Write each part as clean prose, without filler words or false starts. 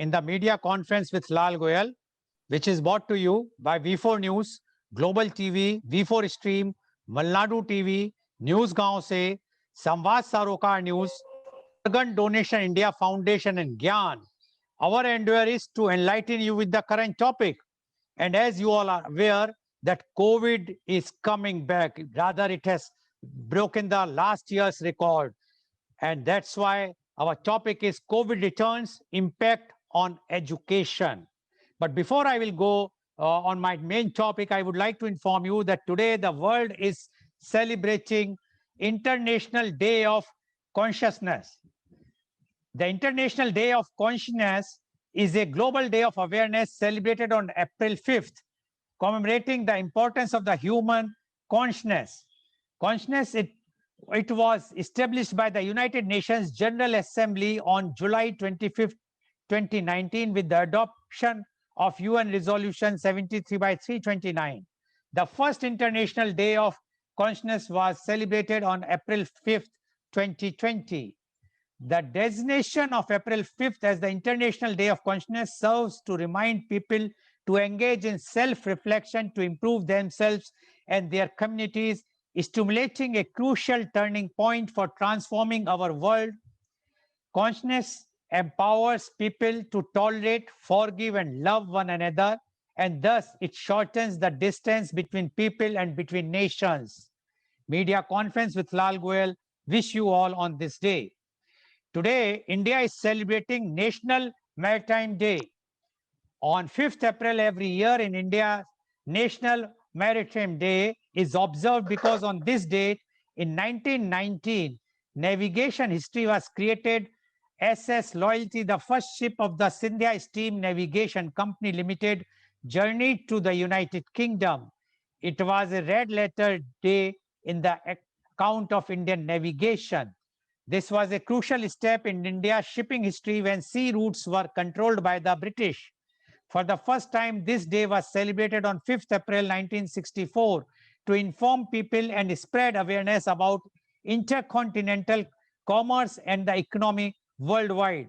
in the media conference with Lal Goyal, which is brought to you by V4 News, Global TV, V4 Stream, Malnadu TV, News Gaon Se, Samvad Sarokar News, Organ Donation India Foundation and Gyan. Our endeavor is to enlighten you with the current topic. And as you all are aware that COVID is coming back, rather it has broken the last year's record. And that's why our topic is COVID returns, impact on education. But before I will go on my main topic, I would like to inform you that today the world is celebrating International Day of Consciousness. The International Day of Consciousness is a global day of awareness celebrated on April 5th, commemorating the importance of the human consciousness. Consciousness, it was established by the United Nations General Assembly on July 25th, 2019 with the adoption of UN Resolution 73 by 329. The first International Day of Consciousness was celebrated on April 5th, 2020. The designation of April 5th as the International Day of Consciousness serves to remind people to engage in self-reflection to improve themselves and their communities, stimulating a crucial turning point for transforming our world. Consciousness empowers people to tolerate, forgive, and love one another, and thus it shortens the distance between people and between nations. Media conference with Lal Goyal. Wish you all on this day. Today, India is celebrating National Maritime Day. On 5th April every year in India, National Maritime Day is observed because on this date in 1919, navigation history was created. SS Loyalty, the first ship of the Scindia Steam Navigation Company Limited, journeyed to the United Kingdom. It was a red letter day in the account of Indian navigation. This was a crucial step in India's shipping history when sea routes were controlled by the British. For the first time, this day was celebrated on 5th April 1964 to inform people and spread awareness about intercontinental commerce and the economy worldwide.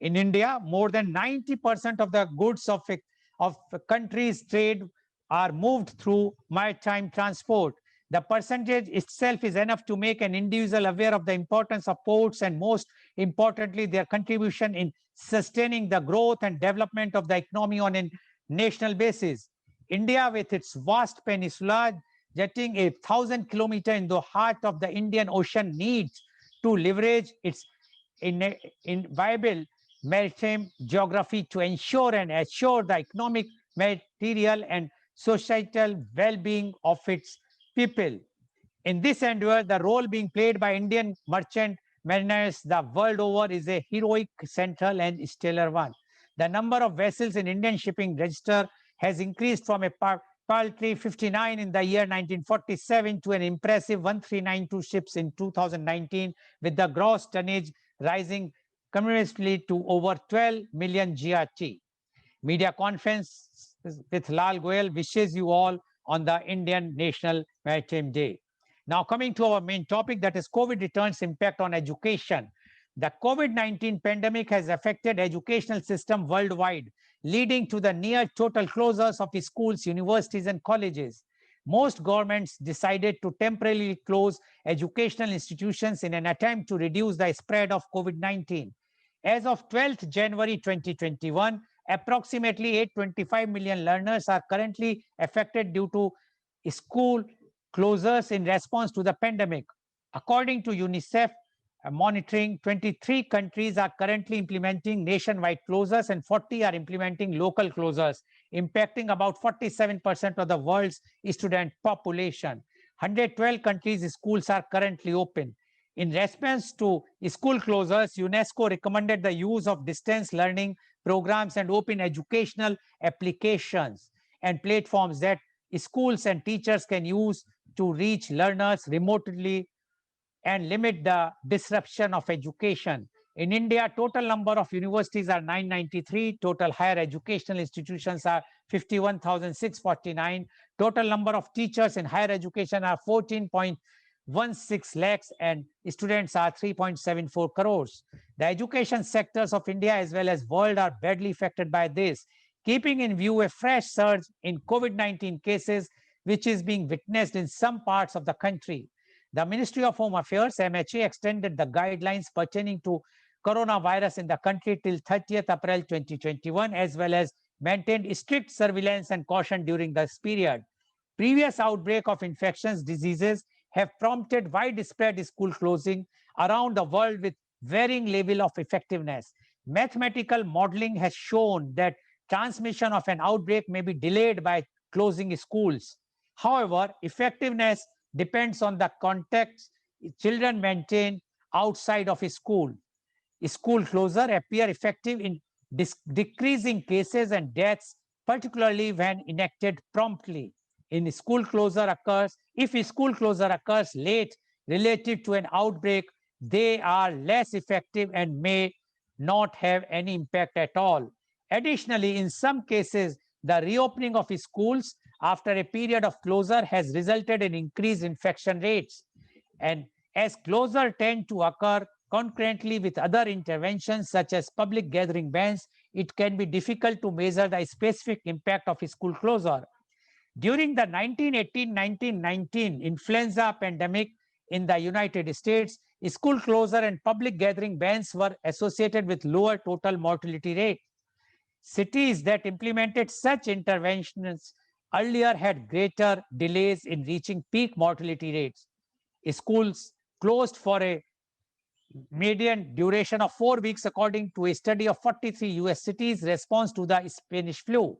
In India, more than 90% of the goods of a country's trade are moved through maritime transport. The percentage itself is enough to make an individual aware of the importance of ports and most importantly, their contribution in sustaining the growth and development of the economy on a national basis. India, with its vast peninsula, jetting 1,000 kilometers in the heart of the Indian Ocean, needs to leverage its inviolable maritime geography to ensure and assure the economic, material, and societal well-being of its people. In this endeavor, the role being played by Indian merchant mariners the world over is a heroic, central, and stellar one. The number of vessels in Indian shipping register has increased from a paltry 59 in the year 1947 to an impressive 1392 ships in 2019, with the gross tonnage rising cumulatively to over 12 million GRT. Media conference with Lal Goyal wishes you all on the Indian National Maritime Day. Now coming to our main topic, that is COVID returns impact on education. The COVID-19 pandemic has affected educational system worldwide, leading to the near total closures of schools, universities, and colleges. Most governments decided to temporarily close educational institutions in an attempt to reduce the spread of COVID-19. As of 12th January 2021, approximately 825 million learners are currently affected due to school closures in response to the pandemic. According to UNICEF monitoring, 23 countries are currently implementing nationwide closures and 40 are implementing local closures, impacting about 47% of the world's student population. 112 countries' schools are currently open. In response to school closures, UNESCO recommended the use of distance learning programs and open educational applications and platforms that schools and teachers can use to reach learners remotely and limit the disruption of education. In India, total number of universities are 993, total higher educational institutions are 51,649, total number of teachers in higher education are 14.1 1.16 lakhs and students are 3.74 crores. The education sectors of India as well as world are badly affected by this, keeping in view a fresh surge in COVID-19 cases, which is being witnessed in some parts of the country. The Ministry of Home Affairs, MHA, extended the guidelines pertaining to coronavirus in the country till 30th April 2021, as well as maintained strict surveillance and caution during this period. Previous outbreak of infectious diseases have prompted widespread school closing around the world with varying level of effectiveness. Mathematical modeling has shown that transmission of an outbreak may be delayed by closing schools. However, effectiveness depends on the context children maintain outside of a school. School closure appear effective in decreasing cases and deaths, particularly when enacted promptly. If school closure occurs late related to an outbreak, they are less effective and may not have any impact at all. Additionally, in some cases, the reopening of schools after a period of closure has resulted in increased infection rates. And as closure tend to occur concurrently with other interventions such as public gathering bans, it can be difficult to measure the specific impact of school closure. During the 1918-1919 influenza pandemic in the United States, school closure and public gathering bans were associated with lower total mortality rate. Cities that implemented such interventions earlier had greater delays in reaching peak mortality rates. Schools closed for a median duration of 4 weeks, according to a study of 43 US cities' response to the Spanish flu.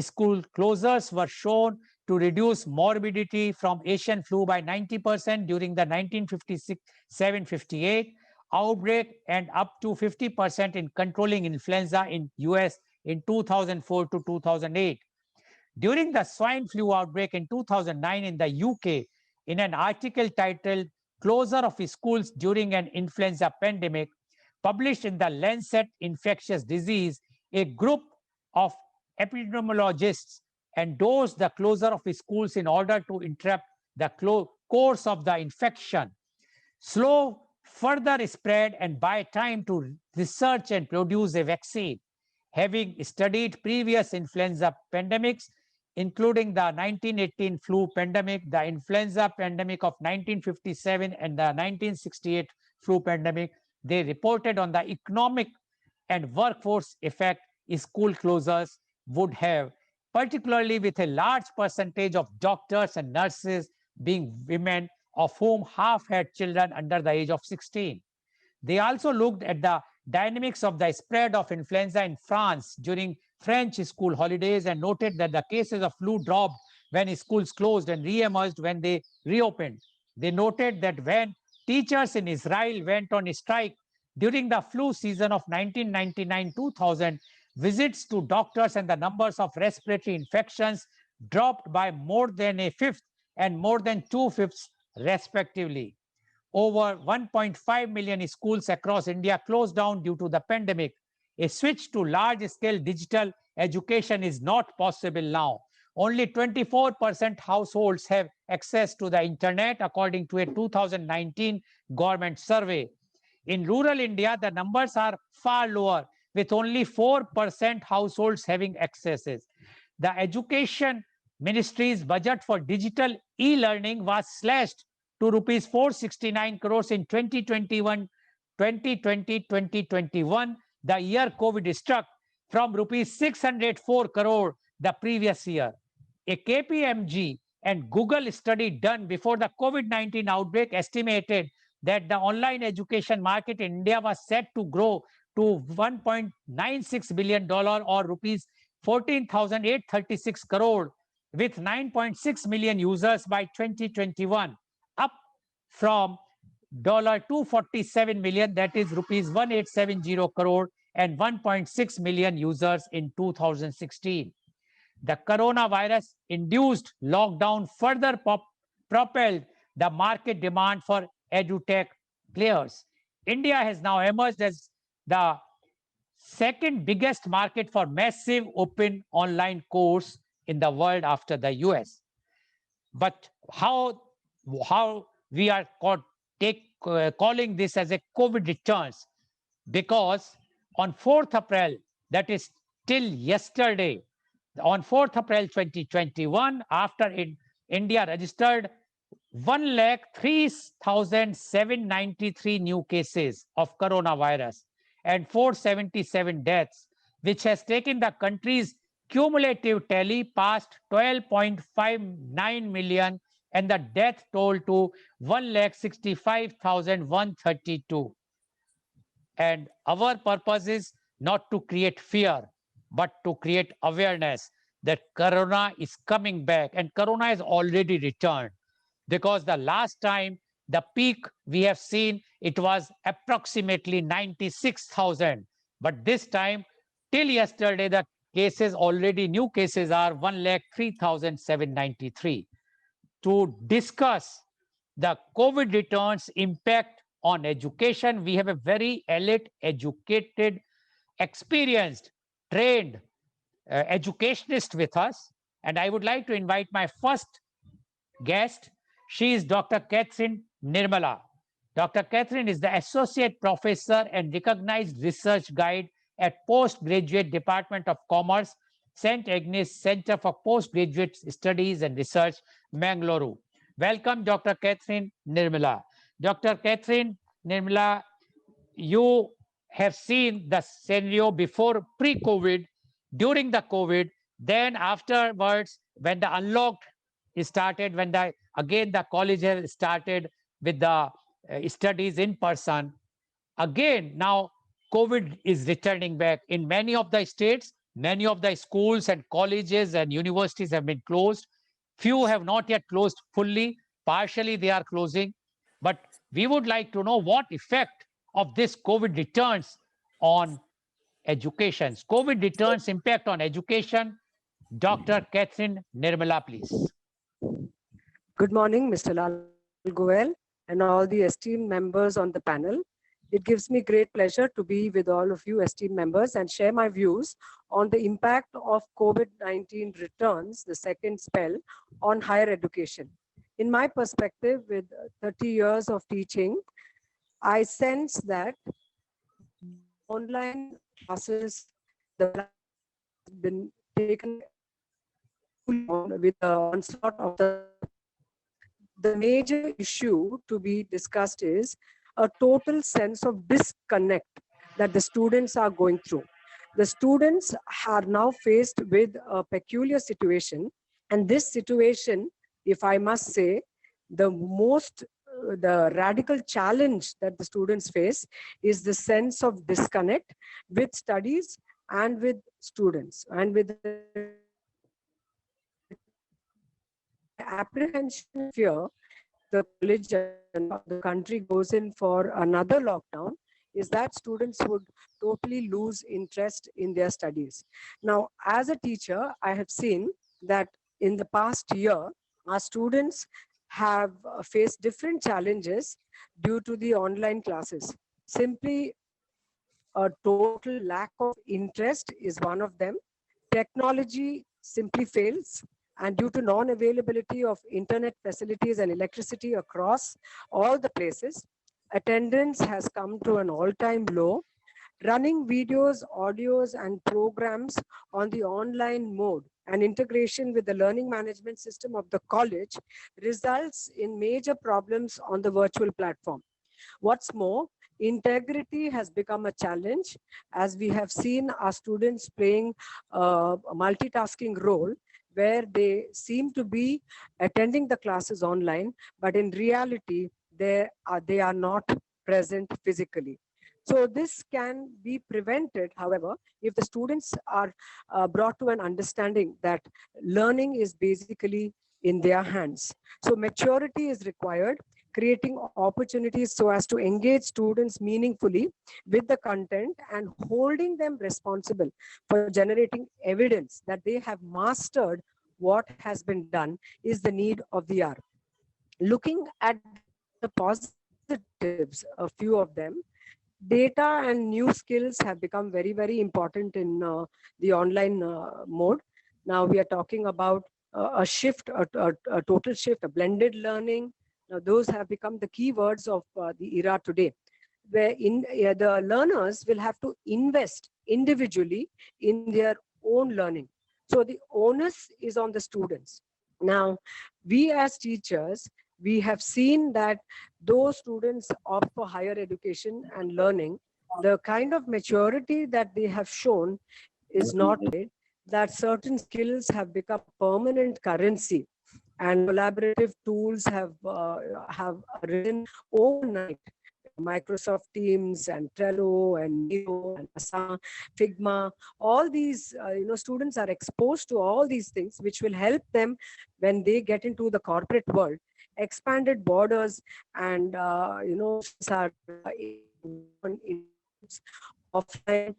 School closures were shown to reduce morbidity from Asian flu by 90% during the 1957-58 outbreak and up to 50% in controlling influenza in US in 2004 to 2008. During the swine flu outbreak in 2009 in the UK, in an article titled Closure of Schools During an Influenza Pandemic, published in the Lancet Infectious Disease, a group of epidemiologists endorsed the closure of schools in order to interrupt the course of the infection, slow further spread, and buy time to research and produce a vaccine. Having studied previous influenza pandemics, including the 1918 flu pandemic, the influenza pandemic of 1957, and the 1968 flu pandemic, they reported on the economic and workforce effect school closures would have, particularly with a large percentage of doctors and nurses being women, of whom half had children under the age of 16. They also looked at the dynamics of the spread of influenza in France during French school holidays and noted that the cases of flu dropped when schools closed and re-emerged when they reopened. They noted that when teachers in Israel went on strike during the flu season of 1999-2000, visits to doctors and the numbers of respiratory infections dropped by more than a fifth and more than 2/5 respectively. Over 1.5 million schools across India closed down due to the pandemic. A switch to large-scale digital education is not possible now. Only 24% households have access to the internet, according to a 2019 government survey. In rural India, the numbers are far lower, with only 4% households having accesses. The Education Ministry's budget for digital e-learning was slashed to rupees 469 crores in 2021, 2020-2021, the year COVID struck, from rupees 604 crore the previous year. A KPMG and Google study done before the COVID-19 outbreak estimated that the online education market in India was set to grow to $1.96 billion or rupees 14,836 crore with 9.6 million users by 2021, up from $247 million, that is rupees 1870 crore, and 1.6 million users in 2016. The coronavirus induced lockdown further propelled the market demand for edutech players. India has now emerged as the second biggest market for massive open online course in the world after the US. But how we are calling this as a COVID returns, because on 4th April, that is till yesterday, on 4th April 2021, after India registered 1,03,793 new cases of coronavirus and 477 deaths, which has taken the country's cumulative tally past 12.59 million and the death toll to 1,65,132. And our purpose is not to create fear, but to create awareness that corona is coming back, and corona has already returned, because the last time the peak we have seen, it was approximately 96,000. But this time, till yesterday, the cases already, new cases are 1,03,793. To discuss the COVID returns impact on education, we have a very elite, educated, experienced, trained educationist with us. And I would like to invite my first guest. She is Dr. Catherine Nirmala. Dr. Catherine is the Associate Professor and recognized research guide at Postgraduate Department of Commerce, St. Agnes Center for Postgraduate Studies and Research, Mangalore. Welcome, Dr. Catherine Nirmala. Dr. Catherine Nirmala, you have seen the scenario before pre-COVID, during the COVID, then afterwards, when the unlocked started, when again the college has started with the studies in person. Again, now COVID is returning back in many of the states. Many of the schools and colleges and universities have been closed. Few have not yet closed fully. Partially, they are closing. But we would like to know what effect of this COVID returns on education. COVID returns impact on education. Dr. Catherine Nirmala, please. Good morning, Mr. Lal Goel and all the esteemed members on the panel. It gives me great pleasure to be with all of you esteemed members and share my views on the impact of COVID-19 returns, the second spell, on higher education. In my perspective, with 30 years of teaching, I sense that online classes have been taken with the onslaught of the major issue to be discussed is a total sense of disconnect that the students are going through. The students are now faced with a peculiar situation, and this situation, if I must say, the radical challenge that the students face is the sense of disconnect with studies and with students, and with apprehension, fear, the college and the country goes in for another lockdown, is that students would totally lose interest in their studies. Now, as a teacher, I have seen that in the past year, our students have faced different challenges due to the online classes. Simply a total lack of interest is one of them. Technology simply fails, and due to non-availability of internet facilities and electricity across all the places, attendance has come to an all-time low. Running videos, audios, and programs on the online mode and integration with the learning management system of the college results in major problems on the virtual platform. What's more, integrity has become a challenge, as we have seen our students playing a multitasking role where they seem to be attending the classes online, but in reality, they are not present physically. So this can be prevented, however, if the students are brought to an understanding that learning is basically in their hands. So maturity is required, creating opportunities so as to engage students meaningfully with the content and holding them responsible for generating evidence that they have mastered what has been done is the need of the hour. Looking at the positives, a few of them, data and new skills have become very, very important in the online mode. Now we are talking about a shift, a total shift, a blended learning. those have become the key words of the era today, where the learners will have to invest individually in their own learning. So the onus is on the students. Now, we as teachers, we have seen that those students opt for higher education and learning, the kind of maturity that they have shown is not it, that certain skills have become permanent currency, and collaborative tools have arisen overnight. Microsoft Teams and Trello and Miro and Asana, Figma, all these, students are exposed to all these things, which will help them when they get into the corporate world. Expanded borders and, are offline,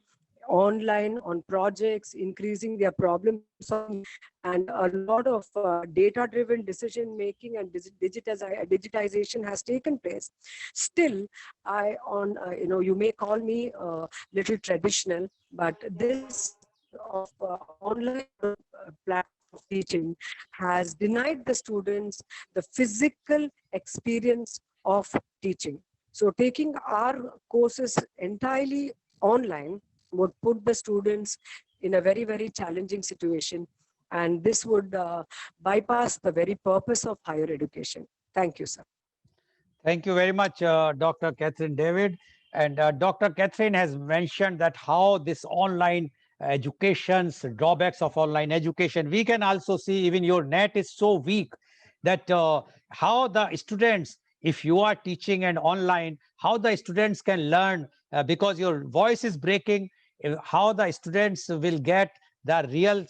online, on projects, increasing their problem solving, and a lot of data-driven decision making and digitization has taken place. Still, you may call me a little traditional, but this of online platform of teaching has denied the students the physical experience of teaching. So taking our courses entirely online would put the students in a very, very challenging situation. And this would bypass the very purpose of higher education. Thank you, sir. Thank you very much, Dr. Catherine David. And Dr. Catherine has mentioned that how this online education's drawbacks of online education. We can also see even your net is so weak that how the students, if you are teaching and online, how the students can learn because your voice is breaking, how the students will get the real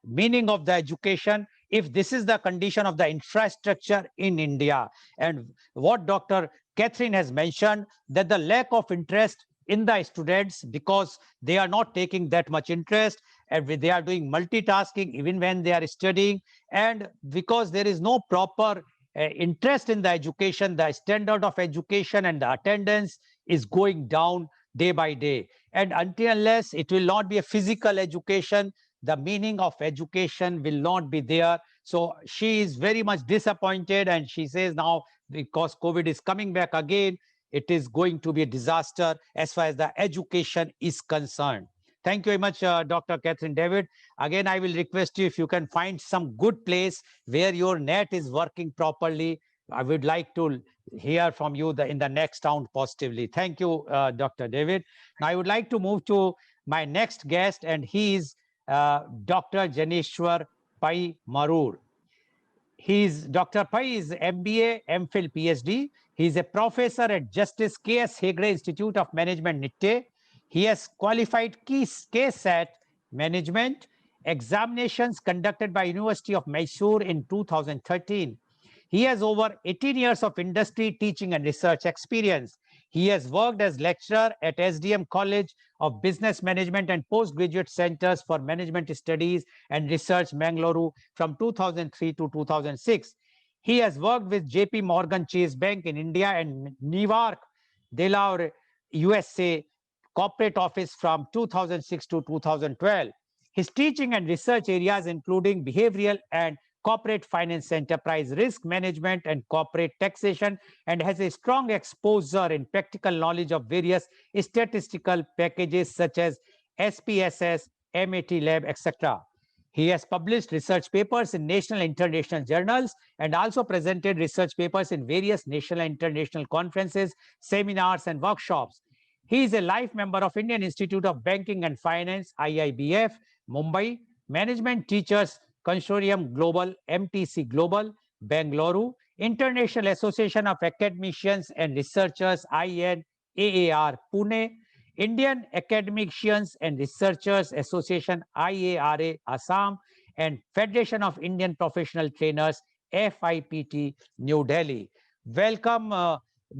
meaning of the education if this is the condition of the infrastructure in India. And what Dr. Catherine has mentioned, that the lack of interest in the students because they are not taking that much interest and they are doing multitasking even when they are studying, and because there is no proper interest in the education, the standard of education and the attendance is going down day by day. And until unless it will not be a physical education, the meaning of education will not be there. So she is very much disappointed, and she says now because COVID is coming back again, it is going to be a disaster as far as the education is concerned. Thank you very much, Dr. Catherine David. Again, I will request you if you can find some good place where your net is working properly. I would like to hear from you in the next round positively. Thank you, Dr. David. Now, I would like to move to my next guest, and he is Dr. Janeshwar Pai Marur. Dr. Pai is MBA, MPhil, PhD. He is a professor at Justice K.S. Hegde Institute of Management, NITTE. He has qualified KSAT management examinations conducted by University of Mysore in 2013. He has over 18 years of industry teaching and research experience. He has worked as lecturer at SDM College of Business Management and Postgraduate Centers for Management Studies and Research, Mangaluru from 2003 to 2006. He has worked with JP Morgan Chase Bank in India and Newark, Delaware, USA corporate office from 2006 to 2012. His teaching and research areas including behavioral and corporate finance, enterprise risk management, and corporate taxation, and has a strong exposure in practical knowledge of various statistical packages such as SPSS, MAT Lab, etc. He has published research papers in national and international journals and also presented research papers in various national and international conferences, seminars, and workshops. He is a life member of Indian Institute of Banking and Finance, IIBF, Mumbai, Management Teachers Consortium Global, MTC Global, Bengaluru, International Association of Academicians and Researchers, INAAR, Pune, Indian Academicians and Researchers Association, IARA, Assam, and Federation of Indian Professional Trainers, FIPT, New Delhi. Welcome,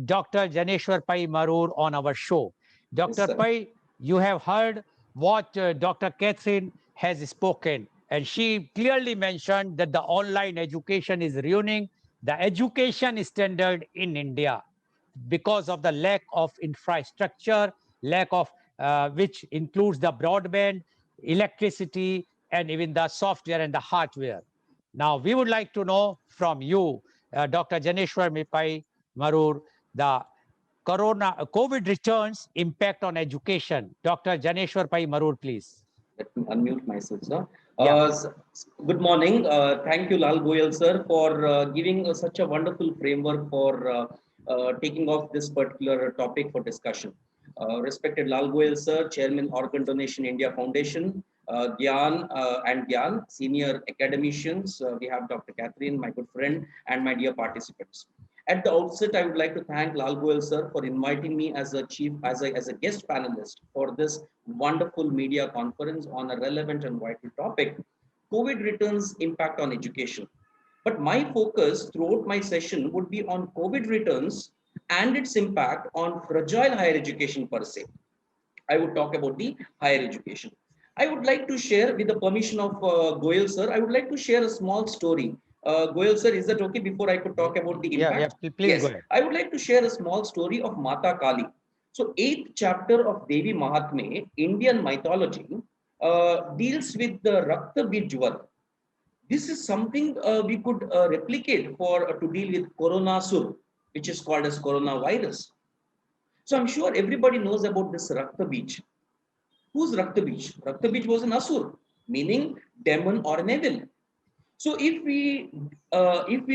Dr. Janeshwar Pai Marur on our show. Dr. Yes, Pai, you have heard what Dr. Catherine has spoken, and she clearly mentioned that the online education is ruining the education standard in India because of the lack of infrastructure, lack of which includes the broadband, electricity, and even the software and the hardware. Now, we would like to know from you Dr. Janeshwar Pai Marur, the COVID returns impact on education. Dr. Janeshwar Pai Marur, please. Let me unmute myself, sir. Yeah. Good morning. Thank you, Lal Goyal, sir, for giving such a wonderful framework for taking off this particular topic for discussion. Respected Lal Goyal, sir, Chairman, Organ Donation India Foundation, Gyan and Gyan, senior academicians. We have Dr. Catherine, my good friend, and my dear participants. At the outset, I would like to thank Lal Goyal, sir, for inviting me as a guest panelist for this wonderful media conference on a relevant and vital topic, COVID returns impact on education. But my focus throughout my session would be on COVID returns and its impact on fragile higher education per se. I would talk about the higher education. I would like to share, with the permission of Goyal sir, I would like to share a small story. Goyal sir, is that okay before I could talk about the impact? Yeah, please go ahead. I would like to share a small story of Mata Kali. So 8th chapter of Devi Mahatme, Indian mythology, deals with the Rakta Bij. This is something we could replicate for to deal with Corona Sur, which is called as coronavirus. So I'm sure everybody knows about this Rakta Bij. Who's Rakta Bij? Rakta Bij was an Asur, meaning demon or an evil. So if we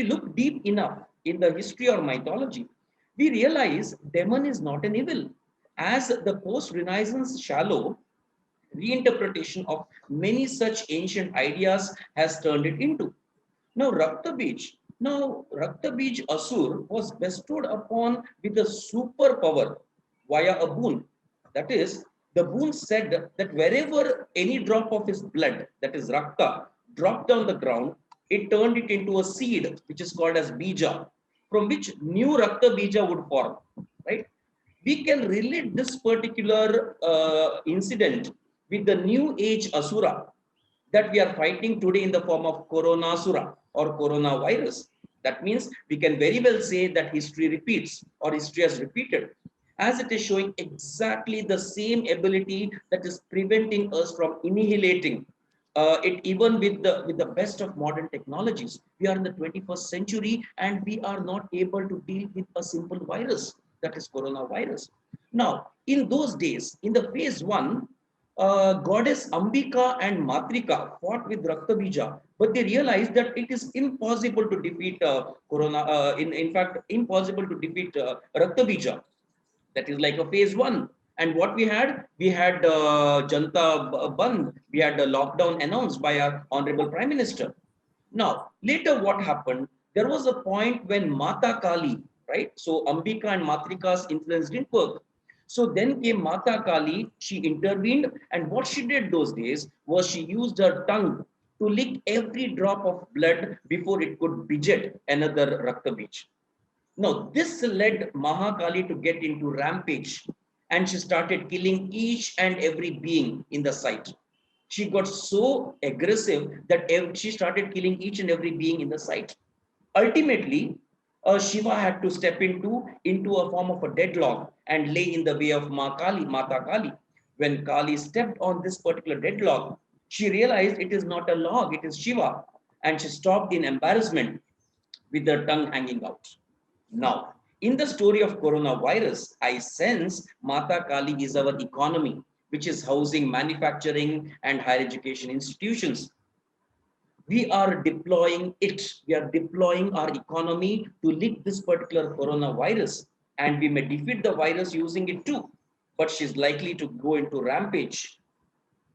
look deep enough in the history or mythology, we realize demon is not an evil, as the post-Renaissance shallow reinterpretation of many such ancient ideas has turned it into. Now Rakta Bij Asur was bestowed upon with a superpower via a boon. That is, the boon said that wherever any drop of his blood, that is Rakta, dropped on the ground, it turned it into a seed, which is called as Bija, from which new Rakta Bija would form, right? We can relate this particular incident with the new age Asura that we are fighting today in the form of Corona Asura or coronavirus. That means we can very well say that history repeats or history has repeated, as it is showing exactly the same ability that is preventing us from annihilating it, even with the best of modern technologies. We are in the 21st century and we are not able to deal with a simple virus, that is coronavirus. Now, in those days, in the phase 1, goddess Ambika and Matrika fought with Raktabija, but they realized that it is impossible to defeat in fact, impossible to defeat Raktabija. That is like a phase 1. And what we had Janta Bandh, we had a lockdown announced by our Honorable Prime Minister. Now, later what happened, there was a point when Mata Kali, right? So Ambika and Matrika's influence didn't work. So then came Mata Kali, she intervened, and what she did those days was she used her tongue to lick every drop of blood before it could beget another Rakta Bij. Now, this led Mahakali to get into rampage, and she started killing each and every being in the site. She got so aggressive that she started killing each and every being in the site. Ultimately, Shiva had to step into a form of a deadlock and lay in the way of Mata Kali. When Kali stepped on this particular deadlock, she realized it is not a log, it is Shiva, and she stopped in embarrassment with her tongue hanging out. Now, in the story of coronavirus, I sense Mata Kali is our economy, which is housing manufacturing and higher education institutions. We are deploying it. We are deploying our economy to lick this particular coronavirus, and we may defeat the virus using it too. But she's likely to go into rampage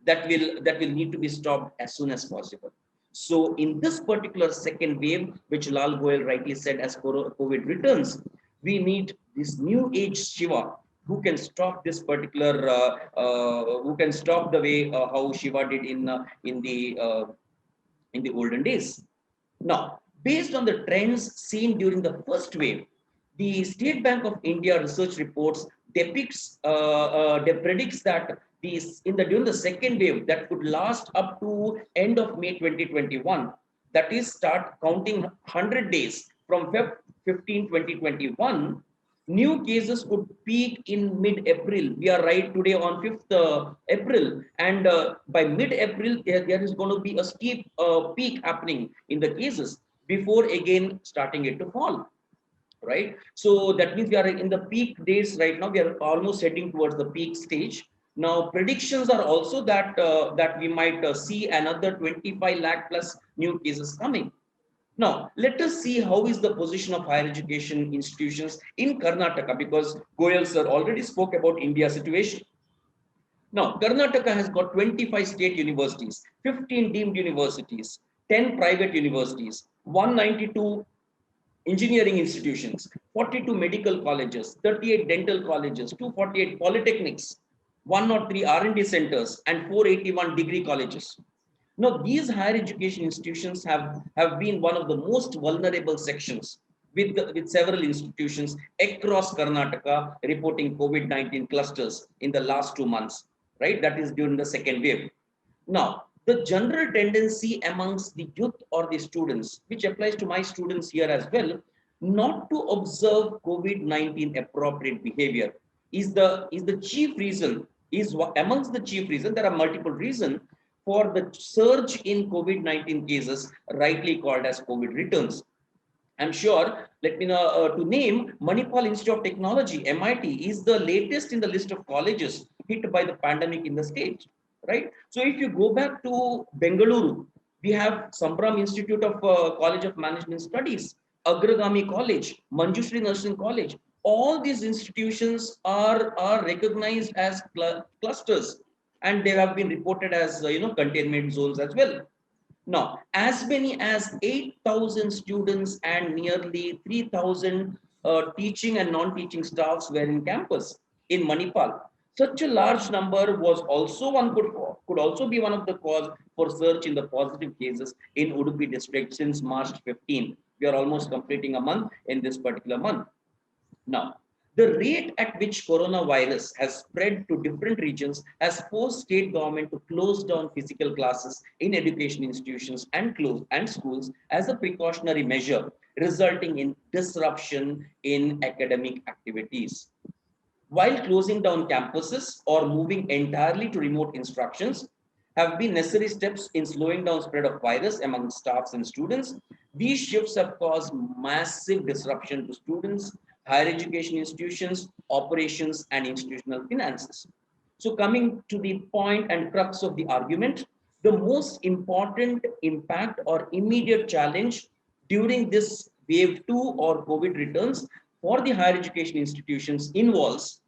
that will need to be stopped as soon as possible. So in this particular second wave, which Lal Goyal rightly said as COVID returns, we need this new age Shiva who can stop this particular, who can stop the way how Shiva did in the olden days. Now, based on the trends seen during the first wave, the State Bank of India research reports predicts that during the second wave that could last up to end of May 2021, that is start counting 100 days from Feb 15, 2021, new cases could peak in mid-April. We are right today on 5th April, and by mid-April there is going to be a steep peak happening in the cases. before again starting it to fall, right? So that means we are in the peak days right now. We are almost heading towards the peak stage. Now predictions are also that that we might see another 25 lakh plus new cases coming. Now, let us see how is the position of higher education institutions in Karnataka, because Goyal sir already spoke about India's situation. Now, Karnataka has got 25 state universities, 15 deemed universities, 10 private universities, 192 engineering institutions, 42 medical colleges, 38 dental colleges, 248 polytechnics, 103 R&D centers, and 481 degree colleges. Now, these higher education institutions have been one of the most vulnerable sections, with several institutions across Karnataka reporting COVID-19 clusters in the last 2 months, right? That is during the second wave. Now, the general tendency amongst the youth or the students, which applies to my students here as well, not to observe COVID-19 appropriate behavior is the chief reason, amongst the chief reason. There are multiple reasons for the surge in COVID-19 cases, rightly called as COVID returns. I'm sure, let me know to name Manipal Institute of Technology, MIT, is the latest in the list of colleges hit by the pandemic in the state, right? So if you go back to Bengaluru, we have Sambram Institute of College of Management Studies, Agragami College, Manjushri Nursing College. All these institutions are recognized as clusters, and they have been reported as containment zones as well. Now, as many as 8,000 students and nearly 3,000 teaching and non-teaching staffs were in campus in Manipal. Such a large number was also could also be one of the cause for surge in the positive cases in Udupi district since March 15. We are almost completing a month in this particular month. Now, the rate at which coronavirus has spread to different regions has forced state government to close down physical classes in education institutions and schools as a precautionary measure, resulting in disruption in academic activities. While closing down campuses or moving entirely to remote instructions have been necessary steps in slowing down spread of virus among staffs and students, these shifts have caused massive disruption to students, higher education institutions, operations, and institutional finances. So coming to the point and crux of the argument, the most important impact or immediate challenge during this wave 2 or COVID returns for the higher education institutions involves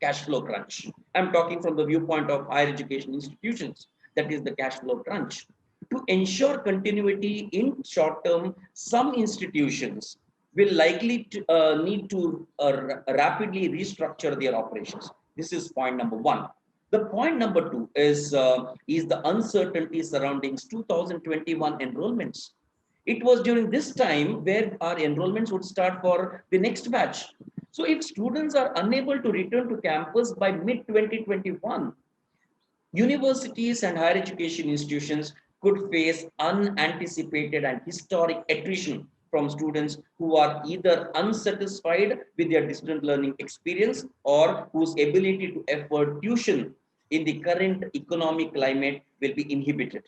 cash flow crunch. I'm talking from the viewpoint of higher education institutions, that is the cash flow crunch. To ensure continuity in short term, some institutions will likely need to rapidly restructure their operations. This is point number one. The point number two is the uncertainty surrounding 2021 enrollments. It was during this time where our enrollments would start for the next batch. So if students are unable to return to campus by mid 2021, universities and higher education institutions could face unanticipated and historic attrition from students who are either unsatisfied with their distant learning experience or whose ability to afford tuition in the current economic climate will be inhibited.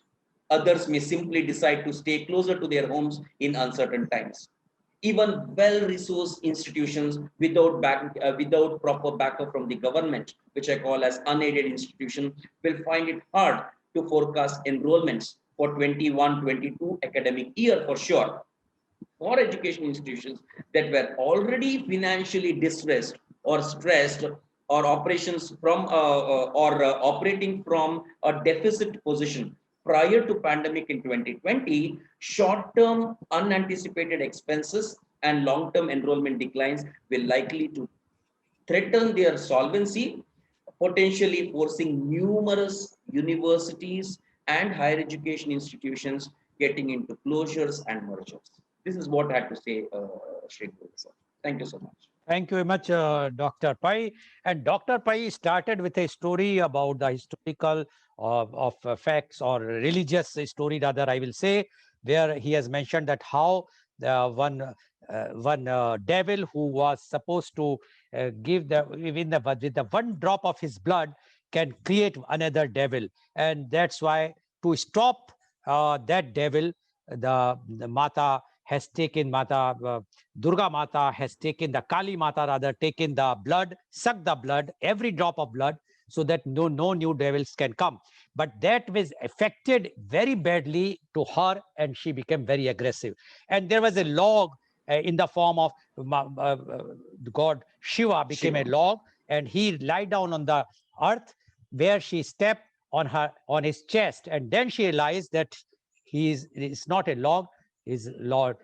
Others may simply decide to stay closer to their homes in uncertain times. Even well-resourced institutions without proper backup from the government, which I call as unaided institutions, will find it hard to forecast enrollments for 21-22 academic year for sure. For education institutions that were already financially distressed or stressed, or operations from operating from a deficit position prior to pandemic in 2020, short-term unanticipated expenses and long-term enrollment declines will likely to threaten their solvency, potentially forcing numerous universities and higher education institutions getting into closures and mergers. This is what I had to say, Shri Guru sir. Thank you so much. Thank you very much, Dr. Pai. And Dr. Pai started with a story about the historical of facts, or religious story, rather, I will say, where he has mentioned that how one devil who was supposed to give with the one drop of his blood can create another devil. And that's why, to stop that devil, the Mata has taken, Durga Mata has taken, the Kali Mata rather, taken the blood, sucked the blood, every drop of blood, so that no new devils can come. But that was affected very badly to her, and she became very aggressive. And there was a log in the form of God Shiva became a Shiva. log, and he lied down on the earth where she stepped on his chest, and then she realized that it's not a log, is Lord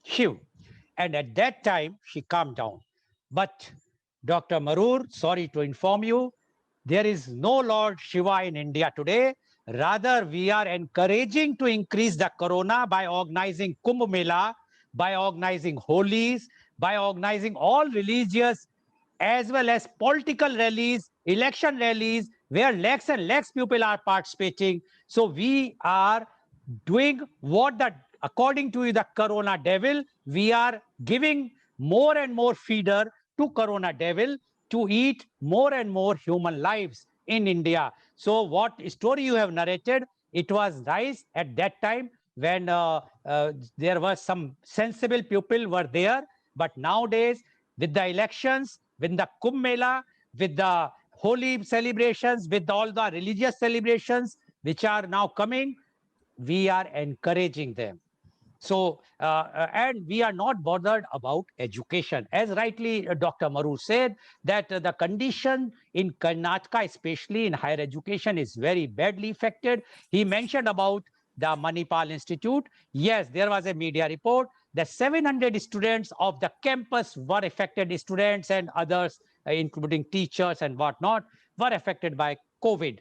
Shiv. And at that time, she calmed down. But Dr. Marur, sorry to inform you, there is no Lord Shiva in India today. Rather, we are encouraging to increase the corona by organizing Kumbh Mela, by organizing holies, by organizing all religious as well as political rallies, election rallies, where lakhs and lakhs people are participating. So we are doing what according to the corona devil, we are giving more and more feeder to corona devil to eat more and more human lives in India. So what story you have narrated, it was nice at that time when there was some sensible people were there. But nowadays, with the elections, with the Kumbh Mela, with the holy celebrations, with all the religious celebrations which are now coming, we are encouraging them. So, and we are not bothered about education. As rightly Dr. Maru said, that the condition in Karnataka, especially in higher education, is very badly affected. He mentioned about the Manipal Institute. Yes, there was a media report that 700 students of the campus were affected, students and others, including teachers and whatnot, were affected by COVID.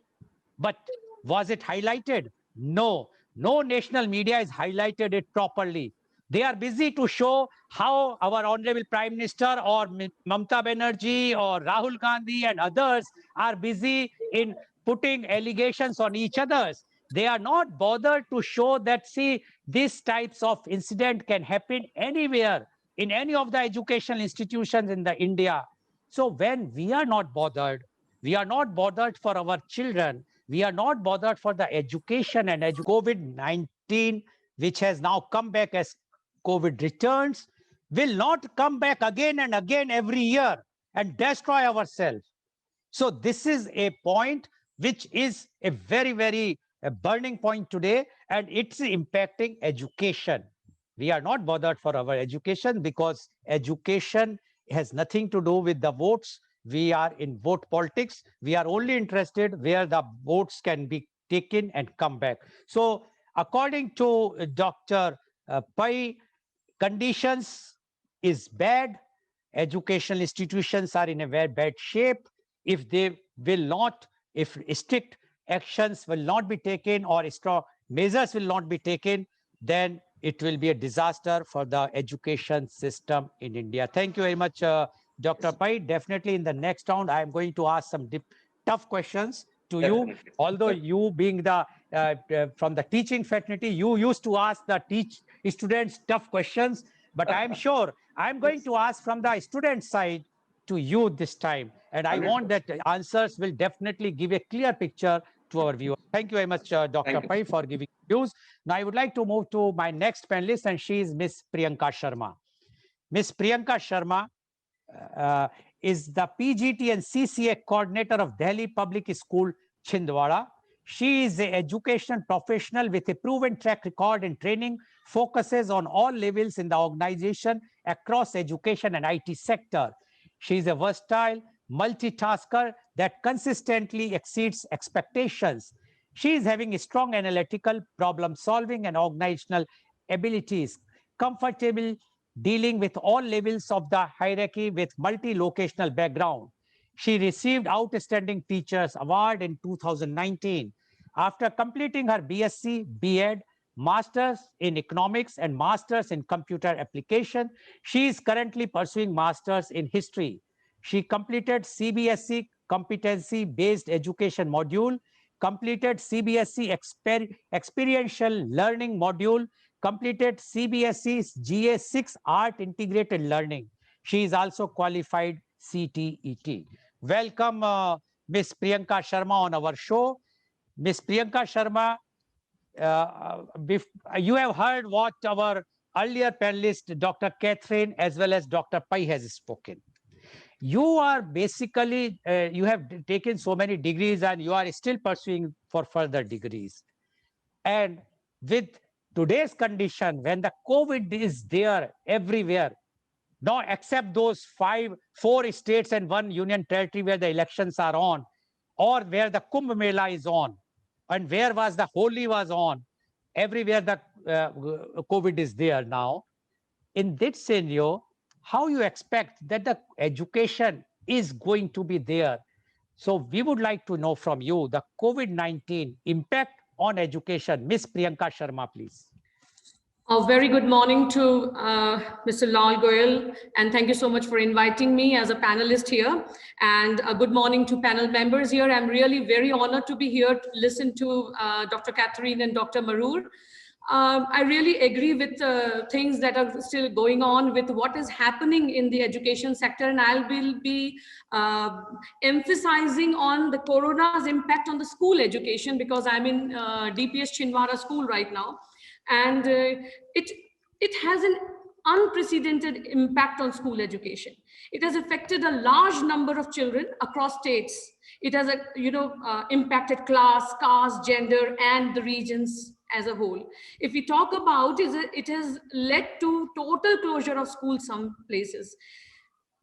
But was it highlighted? No. No national media has highlighted it properly. They are busy to show how our Honorable Prime Minister or Mamta Banerjee or Rahul Gandhi and others are busy in putting allegations on each others. They are not bothered to show that, see, these types of incident can happen anywhere in any of the educational institutions in the India. So when we are not bothered for our children, we are not bothered for the education and COVID-19, which has now come back as COVID returns, will not come back again and again every year and destroy ourselves. So this is a point which is a very burning point today, and it's impacting education. We are not bothered for our education because education has nothing to do with the votes. We are in vote politics. We are only interested where the votes can be taken and come back. So according to Dr. Pai, conditions is bad. Educational institutions are in a very bad shape. If they will not, if strict actions will not be taken or strong measures will not be taken, then it will be a disaster for the education system in India. Thank you very much, Dr. Pai. Definitely in the next round, I am going to ask some tough questions to you. Definitely. Although you being the from the teaching fraternity, you used to ask the students tough questions, but I'm sure I'm going to ask from the student side to you this time. And I want that answers will definitely give a clear picture to our viewers. Thank you very much, Dr. Pai, for giving views. Now I would like to move to my next panelist, and she is Miss Priyanka Sharma. Miss Priyanka Sharma is the PGT and CCA coordinator of Delhi Public School, Chhindwara. She is an education professional with a proven track record in training, focuses on all levels in the organization across education and IT sector. She is a versatile multitasker that consistently exceeds expectations. She is having a strong analytical, problem solving, and organizational abilities, comfortable dealing with all levels of the hierarchy with multi-locational background. She received Outstanding Teachers Award in 2019. After completing her BSc, BEd, Masters in Economics, and Masters in Computer Application, she is currently pursuing Masters in History. She completed CBSE Competency-Based Education Module, completed CBSE Experiential Learning Module, completed CBSE's GA6 Art Integrated Learning. She is also qualified CTET. Welcome, Ms. Priyanka Sharma on our show. Ms. Priyanka Sharma you have heard what our earlier panelist, Dr. Catherine, as well as Dr. Pai has spoken. You are basically, you have taken so many degrees and you are still pursuing for further degrees. And with today's condition, when the COVID is there everywhere, now except those four states and one union territory where the elections are on, or where the Kumbh Mela is on, and where was the Holi was on, everywhere the COVID is there now. In this scenario, how you expect that the education is going to be there? So we would like to know from you the COVID-19 impact on education. Miss Priyanka Sharma, please. A very good morning to Mr. Lal Goyal, and thank you so much for inviting me as a panelist here. And a good morning to panel members here. I'm really very honored to be here to listen to Dr. Catherine and Dr. Marur. I really agree with things that are still going on with what is happening in the education sector, and I will be emphasizing on the corona's impact on the school education, because I'm in DPS Chhindwara school right now. And it has an unprecedented impact on school education. It has affected a large number of children across states. It has impacted class, caste, gender, and the regions as a whole. If we talk about it has led to total closure of schools some places.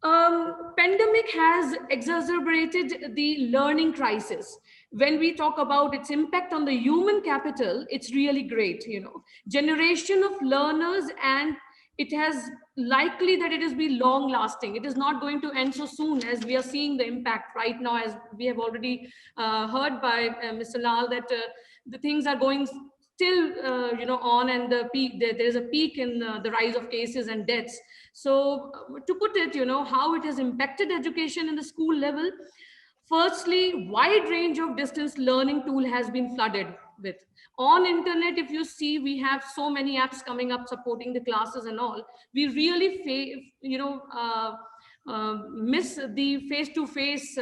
Pandemic has exacerbated the learning crisis. When we talk about its impact on the human capital, it's really great, generation of learners, and it has likely that it has been long lasting. It is not going to end so soon, as we are seeing the impact right now, as we have already heard by Mr. Lal, that the things are going still on, and the peak, there is a peak in the rise of cases and deaths. So to put it, how it has impacted education in the school level. Firstly, wide range of distance learning tool has been flooded with. On internet, if you see, we have so many apps coming up supporting the classes and all. We really miss the face-to-face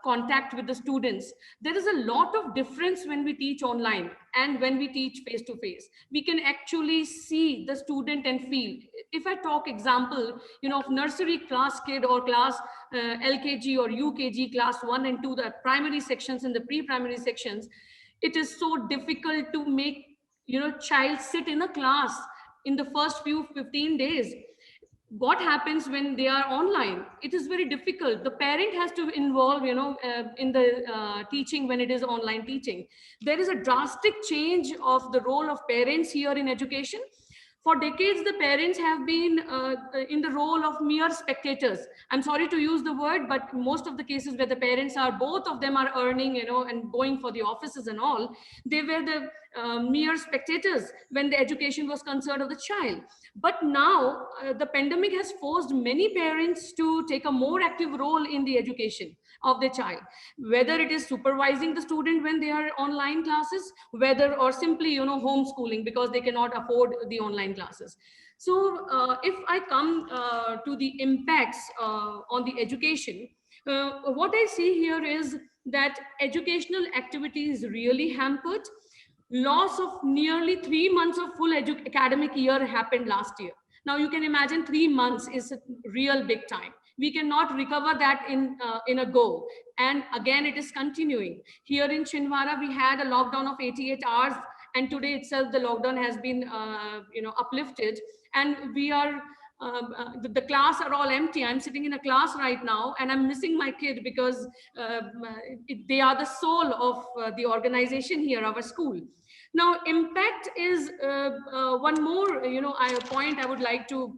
contact with the students. There is a lot of difference when we teach online and when we teach face-to-face. We can actually see the student and feel. If I talk example, of nursery class kid or class LKG or UKG class 1 and 2, the primary sections and the pre-primary sections, it is so difficult to make, child sit in a class in the first 15 days. What happens when they are online? It is very difficult. The parent has to involve, in the teaching when it is online teaching. There is a drastic change of the role of parents here in education. For decades, the parents have been in the role of mere spectators. I'm sorry to use the word, but most of the cases where the parents are, both of them are earning, and going for the offices and all, they were the mere spectators when the education was concerned of the child. But now the pandemic has forced many parents to take a more active role in the education of their child, whether it is supervising the student when they are online classes, or simply, homeschooling because they cannot afford the online classes. So if I come to the impacts on the education, what I see here is that educational activity is really hampered. Loss of nearly 3 months of full academic year happened last year. Now you can imagine 3 months is a real big time. We cannot recover that in a go. And again, it is continuing. Here in Chhindwara, we had a lockdown of 88 hours. And today itself, the lockdown has been uplifted. And we are, the class are all empty. I'm sitting in a class right now and I'm missing my kid because they are the soul of the organization here, our school. Now, impact is one more, point I would like to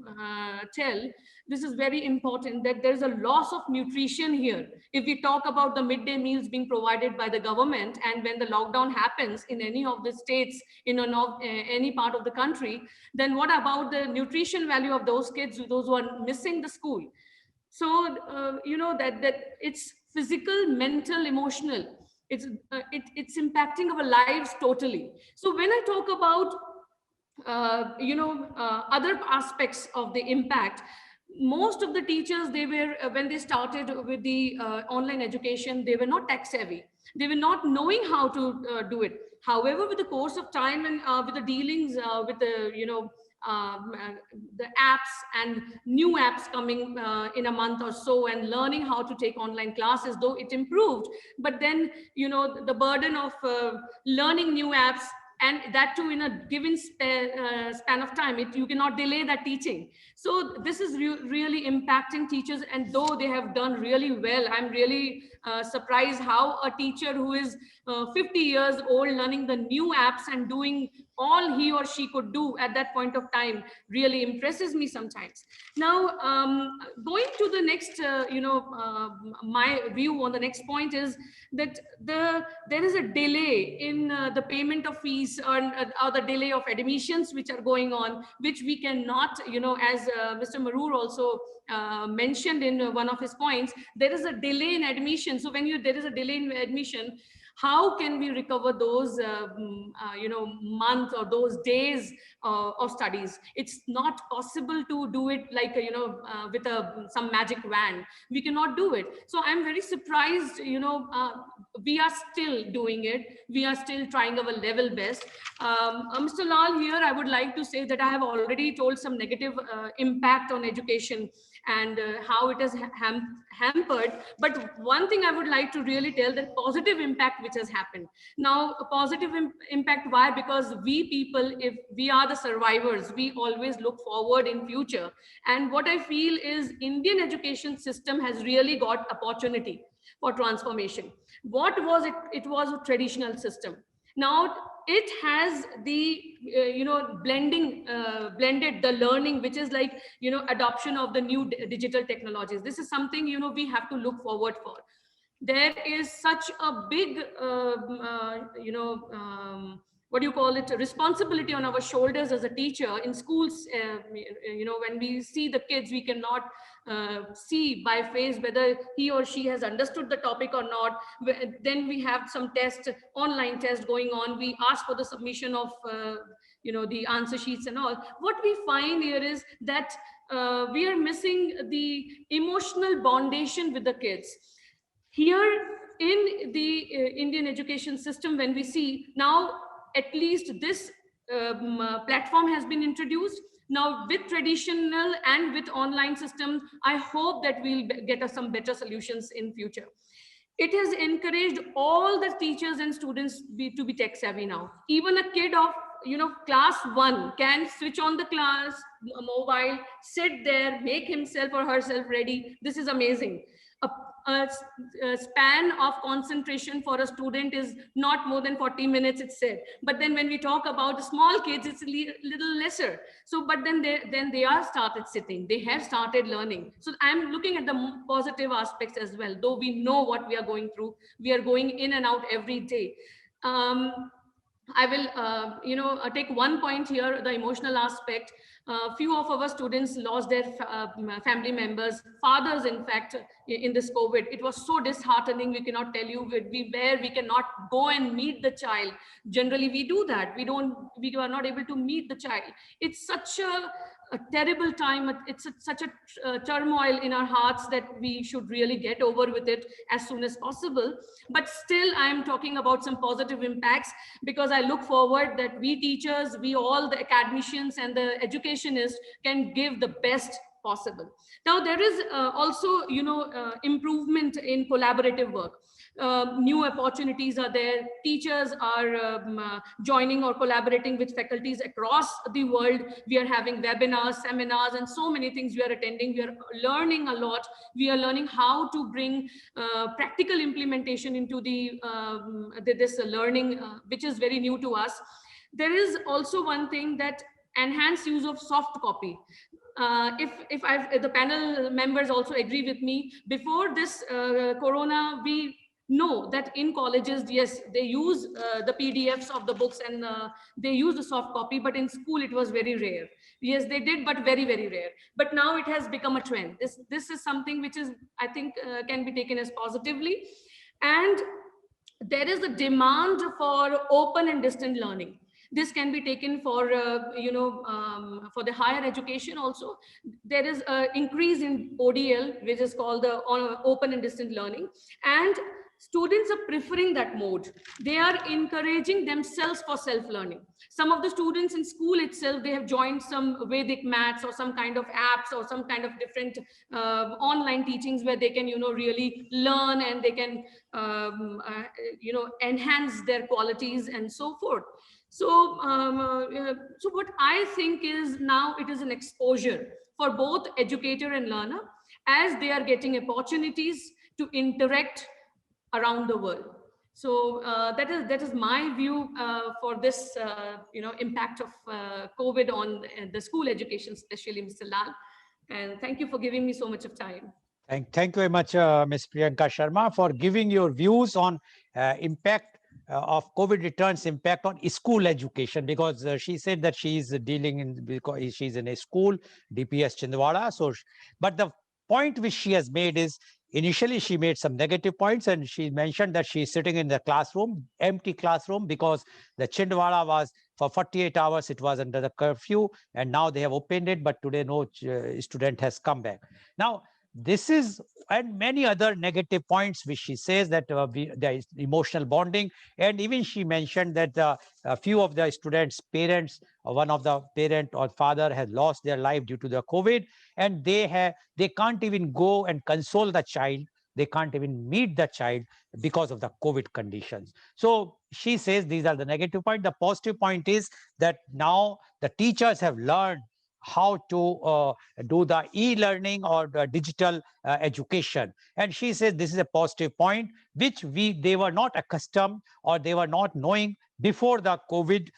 tell. This is very important, that there's a loss of nutrition here. If we talk about the midday meals being provided by the government, and when the lockdown happens in any of the states, in any part of the country, then what about the nutrition value of those kids, those who are missing the school? So, that it's physical, mental, emotional. It's impacting our lives totally. So when I talk about other aspects of the impact, most of the teachers, they were when they started with the online education, they were not tech savvy. They were not knowing how to do it. However, with the course of time and with the dealings with the, the apps and new apps coming in a month or so, and learning how to take online classes, though it improved, but then, the burden of learning new apps, and that too in a given span of time, you cannot delay that teaching. So this is really impacting teachers, and though they have done really well, I'm really surprised how a teacher who is 50 years old learning the new apps and doing all he or she could do at that point of time really impresses me sometimes. Now, going to the next, my view on the next point is that there is a delay in the payment of fees, or the delay of admissions which are going on, which we cannot, as Mr. Marur also mentioned in one of his points, there is a delay in admission. So when there is a delay in admission, how can we recover those months or those days of studies? It's not possible to do it like with some magic wand. We cannot do it. So I'm very surprised, we are still doing it. We are still trying our level best. Mr. Lal, here I would like to say that I have already told some negative impact on education and how it has hampered. But one thing I would like to really tell, that positive impact which has happened. Now, a positive impact, why? Because we people, if we are the survivors, we always look forward in future. And what I feel is Indian education system has really got opportunity for transformation. What was it? It was a traditional system. Now it has the blended the learning, which is like adoption of the new digital technologies. This is something we have to look forward for. There is such a big what do you call it, responsibility on our shoulders as a teacher in schools. When we see the kids, we cannot see by face whether he or she has understood the topic or not. Then we have some test, online test going on. We ask for the submission of the answer sheets and all. What we find here is that we are missing the emotional bondation with the kids. Here in the Indian education system, when we see now, at least this platform has been introduced. Now with traditional and with online systems, I hope that we'll get us some better solutions in future. It has encouraged all the teachers and students to be tech savvy now. Even a kid of class 1 can switch on the class mobile, sit there, make himself or herself ready. This is amazing. A span of concentration for a student is not more than 40 minutes, it's said. But then when we talk about the small kids, it's a little lesser. So, but then they are started sitting, they have started learning. So I'm looking at the positive aspects as well. Though we know what we are going through, we are going in and out every day. I will, take one point here, the emotional aspect. Few of our students lost their family members, fathers, in fact, in this COVID. It was so disheartening. We cannot tell you we cannot go and meet the child. Generally, we do that. We are not able to meet the child. It's such a terrible time. It's such a turmoil in our hearts that we should really get over with it as soon as possible. But still, I'm talking about some positive impacts, because I look forward that we teachers, we all the academicians and the educationists can give the best possible. Now, there is also, improvement in collaborative work. New opportunities are there. Teachers are joining or collaborating with faculties across the world. We are having webinars, seminars, and so many things we are attending. We are learning a lot. We are learning how to bring practical implementation into this learning, which is very new to us. There is also one thing, that enhanced use of soft copy. If the panel members also agree with me, before this corona, we know that in colleges, yes, they use the PDFs of the books and they use the soft copy, but in school it was very rare. Yes, they did, but very, very rare. But now it has become a trend. This is something which is, I think, can be taken as positively. And there is a demand for open and distant learning. This can be taken for, for the higher education also. There is an increase in ODL, which is called the open and distant learning. And students are preferring that mode. They are encouraging themselves for self-learning. Some of the students in school itself, they have joined some Vedic maths or some kind of apps or some kind of different online teachings where they can, really learn, and they can, enhance their qualities and so forth. So, so what I think is now it is an exposure for both educator and learner as they are getting opportunities to interact around the world. So that is my view for this impact of COVID on the school education, especially, Mr. Lal. And thank you for giving me so much of time. Thank you very much, Ms. Priyanka Sharma, for giving your views on impact of COVID returns impact on school education, because she said that she is dealing in, because she's in a school, DPS Chindwara. So, but the point which she has made is, initially she made some negative points, and she mentioned that she is sitting in the classroom, empty classroom, because the Chindwara was for 48 hours, it was under the curfew, and now they have opened it, but today no student has come back. Now, this is, and many other negative points which she says that there is emotional bonding, and even she mentioned that a few of the students' parents, one of the parent or father has lost their life due to the COVID, and they can't even go and console the child. They can't even meet the child because of the COVID conditions. So she says these are the negative point. The positive point is that now the teachers have learned how to do the e-learning or the digital education. And she says this is a positive point, which they were not accustomed or they were not knowing before the COVID.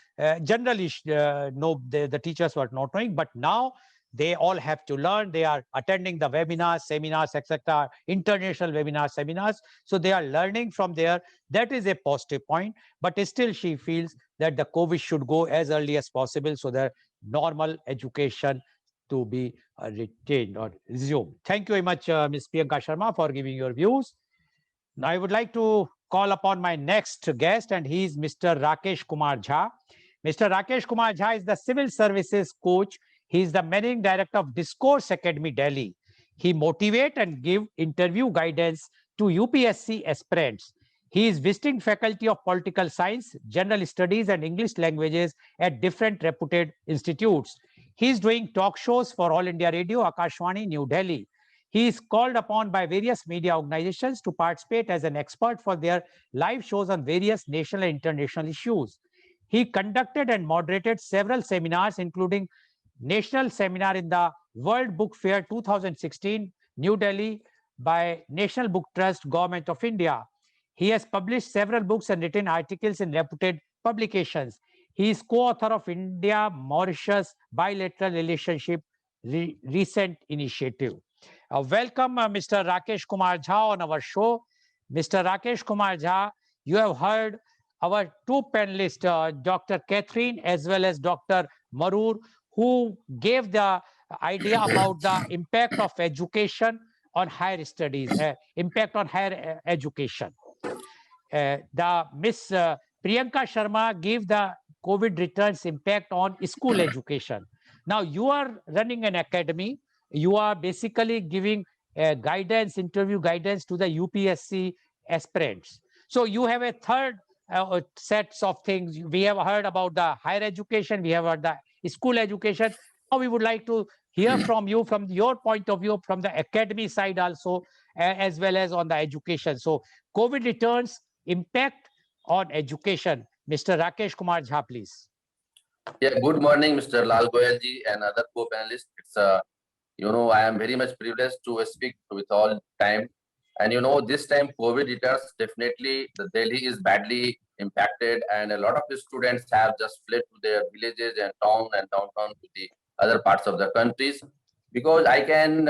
Generally, no, the teachers were not knowing, but now they all have to learn. They are attending the webinars, seminars, etc., international webinars, seminars. So they are learning from there. That is a positive point. But still, she feels that the COVID should go as early as possible so that normal education to be retained or resumed. Thank you very much, Ms. Priyanka Sharma, for giving your views. Now, I would like to call upon my next guest, and he is Mr. Rakesh Kumar Jha. Mr. Rakesh Kumar Jha is the civil services coach. He is the managing director of Discourse Academy, Delhi. He motivate and give interview guidance to UPSC aspirants. He is visiting faculty of political science, general studies, and English languages at different reputed institutes. He is doing talk shows for All India Radio, Akashvani, New Delhi. He is called upon by various media organizations to participate as an expert for their live shows on various national and international issues. He conducted and moderated several seminars, including National Seminar in the World Book Fair 2016, New Delhi, by National Book Trust, Government of India. He has published several books and written articles in reputed publications. He is co-author of India-Mauritius Bilateral Relationship Recent Initiative. Welcome, Mr. Rakesh Kumar Jha on our show. Mr. Rakesh Kumar Jha, you have heard our two panelists, Dr. Catherine as well as Dr. Marur, who gave the idea about the impact of education on higher studies, impact on higher education. The Miss Priyanka Sharma gave the COVID returns impact on school education. Now you are running an academy. You are basically giving guidance, interview guidance to the UPSC aspirants. So you have a third sets of things. We have heard about the higher education. We have heard the school education. Now we would like to hear from you, from your point of view, from the academy side also, as well as on the education. So COVID returns impact on education. Mr. Rakesh Kumar Jha, please. Yeah, good morning, Mr. Lal Goyalji and other co-panelists. It's I am very much privileged to speak with all time. And this time COVID returns, definitely the Delhi is badly impacted, and a lot of the students have just fled to their villages and town and downtown to the other parts of the countries. Because I can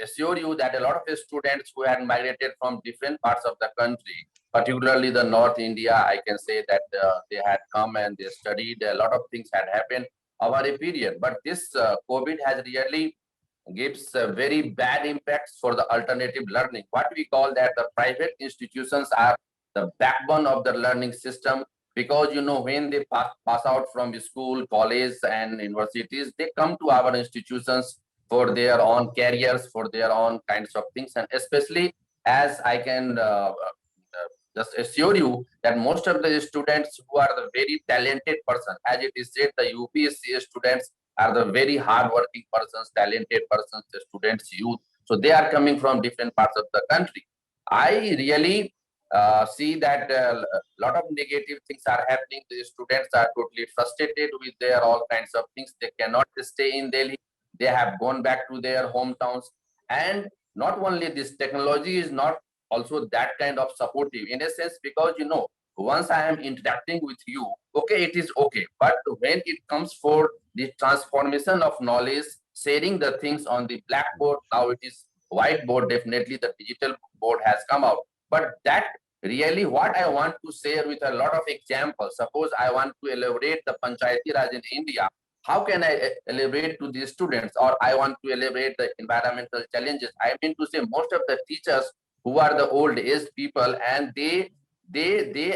assure you that a lot of the students who had migrated from different parts of the country, particularly the North India, I can say that they had come and they studied. A lot of things had happened over a period. But this COVID has really gives very bad impacts for the alternative learning. What we call that the private institutions are the backbone of the learning system, because when they pass out from school, college, and universities, they come to our institutions for their own careers, for their own kinds of things, and especially as I can just assure you that most of the students who are the very talented person, as it is said, the UPSC students are the very hardworking persons, talented persons, the students, youth. So they are coming from different parts of the country. I really see that a lot of negative things are happening. The students are totally frustrated with their all kinds of things. They cannot stay in Delhi. They have gone back to their hometowns. And not only this, technology is not also that kind of supportive in a sense, because once I am interacting with you, okay, it is okay. But when it comes for the transformation of knowledge, sharing the things on the blackboard, now it is whiteboard, definitely the digital board has come out. But that really what I want to share with a lot of examples. Suppose I want to elaborate the Panchayati Raj in India. How can I elaborate to the students, or I want to elaborate the environmental challenges? I mean to say, most of the teachers who are the old age people, and they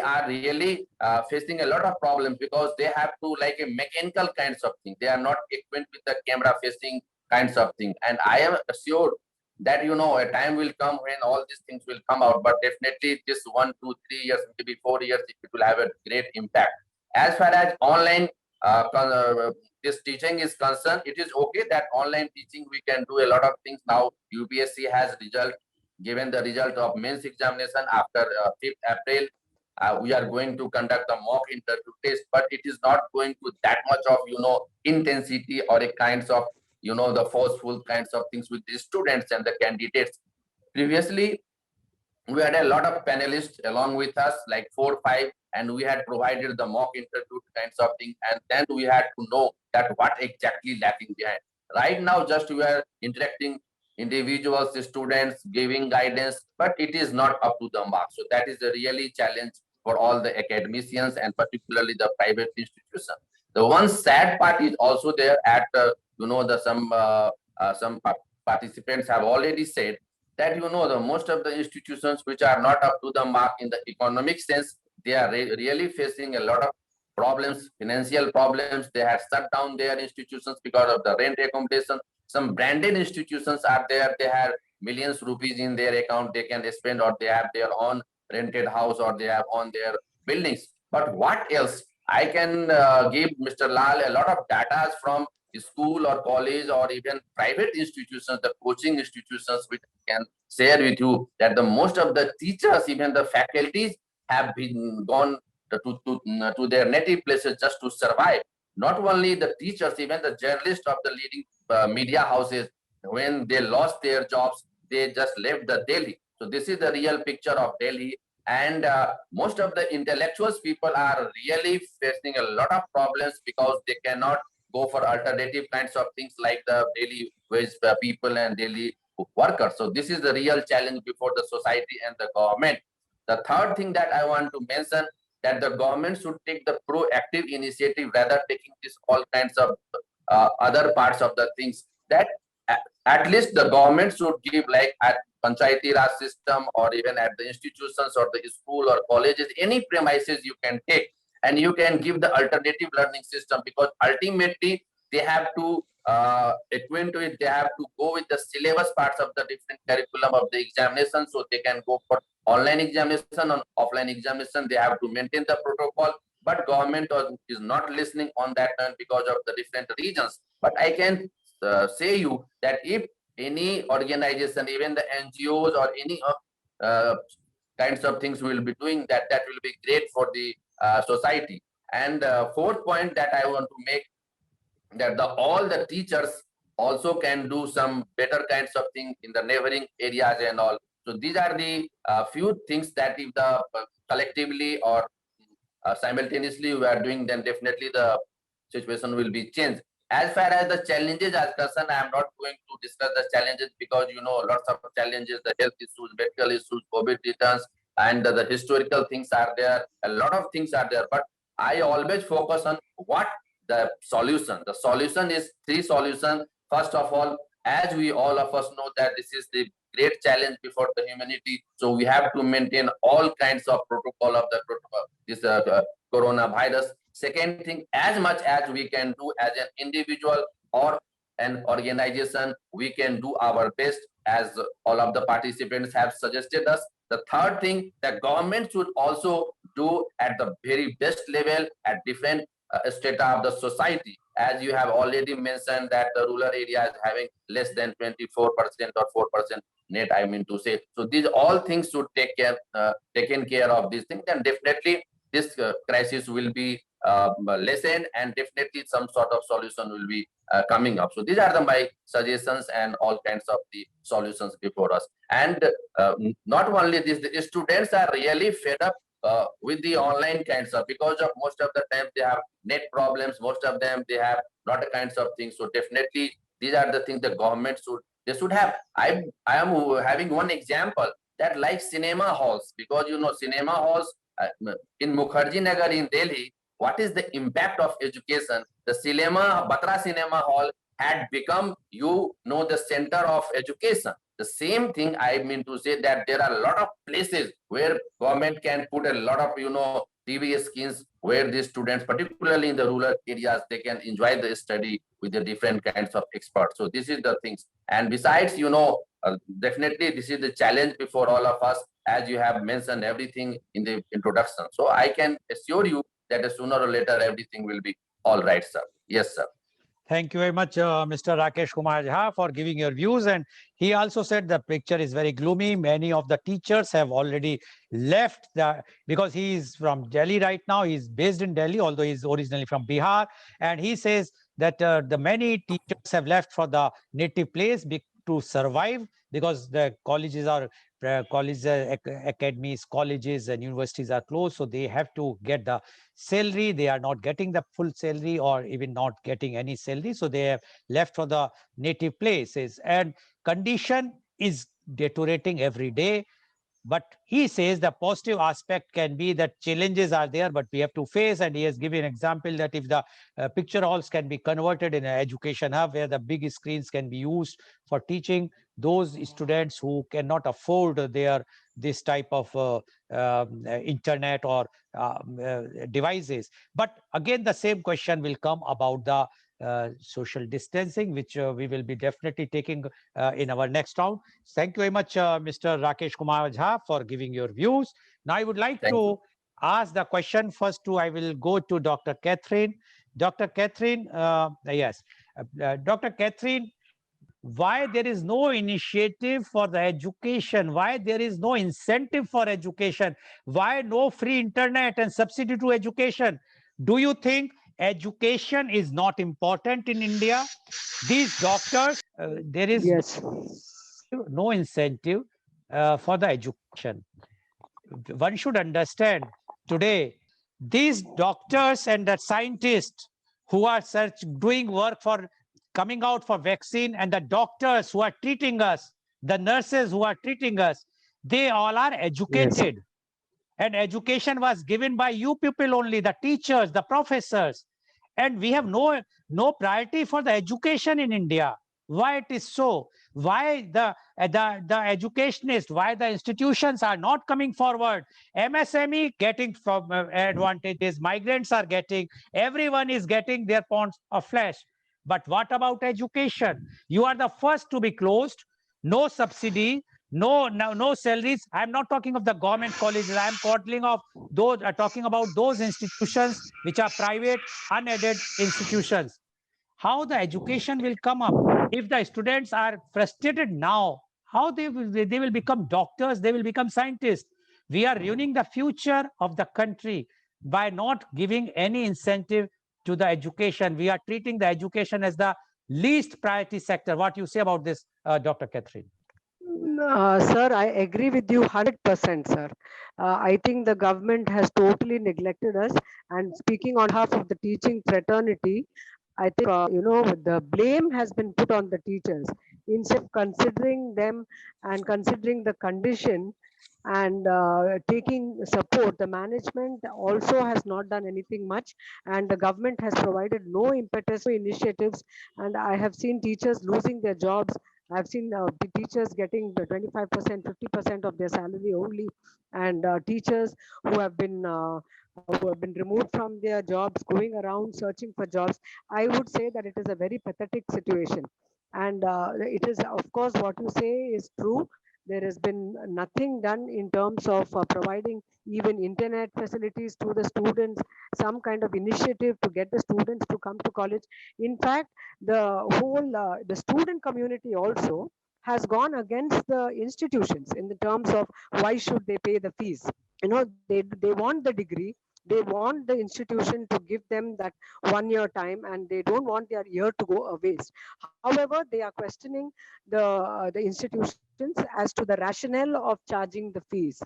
are really facing a lot of problems, because they have to like a mechanical kinds of thing. They are not equipped with the camera facing kinds of thing. And I am assured that a time will come when all these things will come out, but definitely this 1 2 3 years, maybe 4 years, it will have a great impact. As far as online this teaching is concerned, it is okay that online teaching we can do a lot of things. Now UPSC has given the result of mains examination after 5th April. We are going to conduct a mock interview test, but it is not going to that much of intensity or a kinds of the forceful kinds of things with the students and the candidates. Previously, we had a lot of panelists along with us, like 4 5, and we had provided the mock interview kinds of thing, and then we had to know that what exactly lacking behind. Right now, just we are interacting individuals, the students, giving guidance, but it is not up to the mark. So that is a really challenge for all the academicians, and particularly the private institutions. The one sad part is also there at some participants have already said that the most of the institutions which are not up to the mark in the economic sense, they are really facing a lot of problems, financial problems. They have shut down their institutions because of the rent accommodation. Some branded institutions are there, they have millions rupees in their account they can spend, or they have their own rented house, or they have on their buildings. But what else? I can give Mr. Lal a lot of data from school or college or even private institutions, the coaching institutions, which can share with you that the most of the teachers, even the faculties, have been gone to their native places just to survive. Not only the teachers, even the journalists of the leading media houses, when they lost their jobs, they just left the Delhi. So this is the real picture of Delhi. And most of the intellectuals people are really facing a lot of problems, because they cannot go for alternative kinds of things like the daily wage people and daily workers. So this is the real challenge before the society and the government. The third thing that I want to mention, that the government should take the proactive initiative rather taking this all kinds of other parts of the things, that at least the government should give, like at Panchayati Raj system, or even at the institutions or the school or colleges, any premises you can take, and you can give the alternative learning system, because ultimately they have to acquaint to it. They have to go with the syllabus parts of the different curriculum of the examination, so they can go for online examination. On offline examination, they have to maintain the protocol, but government is not listening on that one because of the different regions. But I can say you that if any organization, even the NGOs or any kinds of things will be doing that, that will be great for the society. And fourth point that I want to make, that all the teachers also can do some better kinds of things in the neighboring areas and all. So these are the few things that if the collectively or simultaneously we are doing, then definitely the situation will be changed. As far as the challenges are concerned, I am not going to discuss the challenges, because lots of challenges, the health issues, medical issues, COVID returns, and the historical things are there. A lot of things are there, but I always focus on what the solution. The solution is three solutions. First of all, as we all of us know that this is the great challenge before the humanity, so we have to maintain all kinds of protocol of the protocol, this coronavirus. Second thing, as much as we can do as an individual or an organization, we can do our best as all of the participants have suggested us. The third thing, the government should also do at the very best level at different strata of the society. As you have already mentioned that the rural area is having less than 24% or 4% net, I mean to say. So these all things should taken care of these things, and definitely this crisis will be lessened, and definitely some sort of solution will be coming up. So these are my suggestions and all kinds of the solutions before us. And not only this, the students are really fed up with the online kinds of, because of most of the time they have net problems, most of them they have lot of kinds of things. So definitely these are the things the government should have. I am having one example, that like cinema halls, because cinema halls in Mukherjee Nagar in Delhi, what is the impact of education? The Batra Cinema Hall had become, the center of education. The same thing I mean to say, that there are a lot of places where government can put a lot of, TV screens where the students, particularly in the rural areas, they can enjoy the study with the different kinds of experts. So this is the things. And besides, definitely this is the challenge before all of us, as you have mentioned everything in the introduction. So I can assure you that sooner or later everything will be all right, sir. Yes, sir. Thank you very much, Mr. Rakesh Kumar Jha, for giving your views. And he also said the picture is very gloomy. Many of the teachers have already left because he is from Delhi right now. He's based in Delhi, although he's originally from Bihar. And he says that the many teachers have left for the native place to survive, because the colleges are academies, colleges and universities are closed, so they have to get the salary. They are not getting the full salary, or even not getting any salary, so they have left for the native places, and condition is deteriorating every day. But he says the positive aspect can be that challenges are there, but we have to face. And he has given an example that if the picture halls can be converted in an education hub where the big screens can be used for teaching those students who cannot afford this type of internet or devices. But again, the same question will come about the social distancing, which we will be definitely taking in our next round. Thank you very much, Mr. Rakesh Kumar Jha, for giving your views. Now, I would like to ask the question first I will go to Dr. Catherine. Dr. Catherine, yes. Dr. Catherine, why there is no initiative for the education? Why there is no incentive for education? Why no free internet and subsidy to education? Do you think education is not important in India? These doctors, there is no incentive for the education. One should understand today, these doctors and the scientists who are doing work for coming out for vaccine, and the doctors who are treating us, the nurses who are treating us, they all are educated. Yes. And education was given by you people only, the teachers, the professors. And we have no priority for the education in India. Why it is so? Why the educationists, why the institutions are not coming forward? MSME getting from advantages, migrants are getting, everyone is getting their pounds of flesh. But what about education? You are the first to be closed, no subsidy, no salaries. I'm not talking of the government colleges. I'm talking about those institutions which are private, unaided institutions. How the education will come up if the students are frustrated now? How they will become doctors? They will become scientists. We are ruining the future of the country by not giving any incentive to the education. We are treating the education as the least priority sector. What you say about this, Dr. Catherine? Sir, I agree with you 100%, sir. I think the government has totally neglected us. And speaking on behalf of the teaching fraternity, I think, the blame has been put on the teachers. Instead of considering them and considering the condition and taking support, the management also has not done anything much, and the government has provided no impetus, no initiatives. And I have seen teachers losing their jobs. I've seen teachers getting the 25%, 50% of their salary only, and teachers who have been removed from their jobs, going around searching for jobs. I would say that it is a very pathetic situation. And it is, of course, what you say is true. There has been nothing done in terms of providing even internet facilities to the students, some kind of initiative to get the students to come to college. In fact, the student community also has gone against the institutions in the terms of why should they pay the fees. They want the degree, they want the institution to give them that 1 year time, and they don't want their year to go a waste. However, they are questioning the institutions as to the rationale of charging the fees.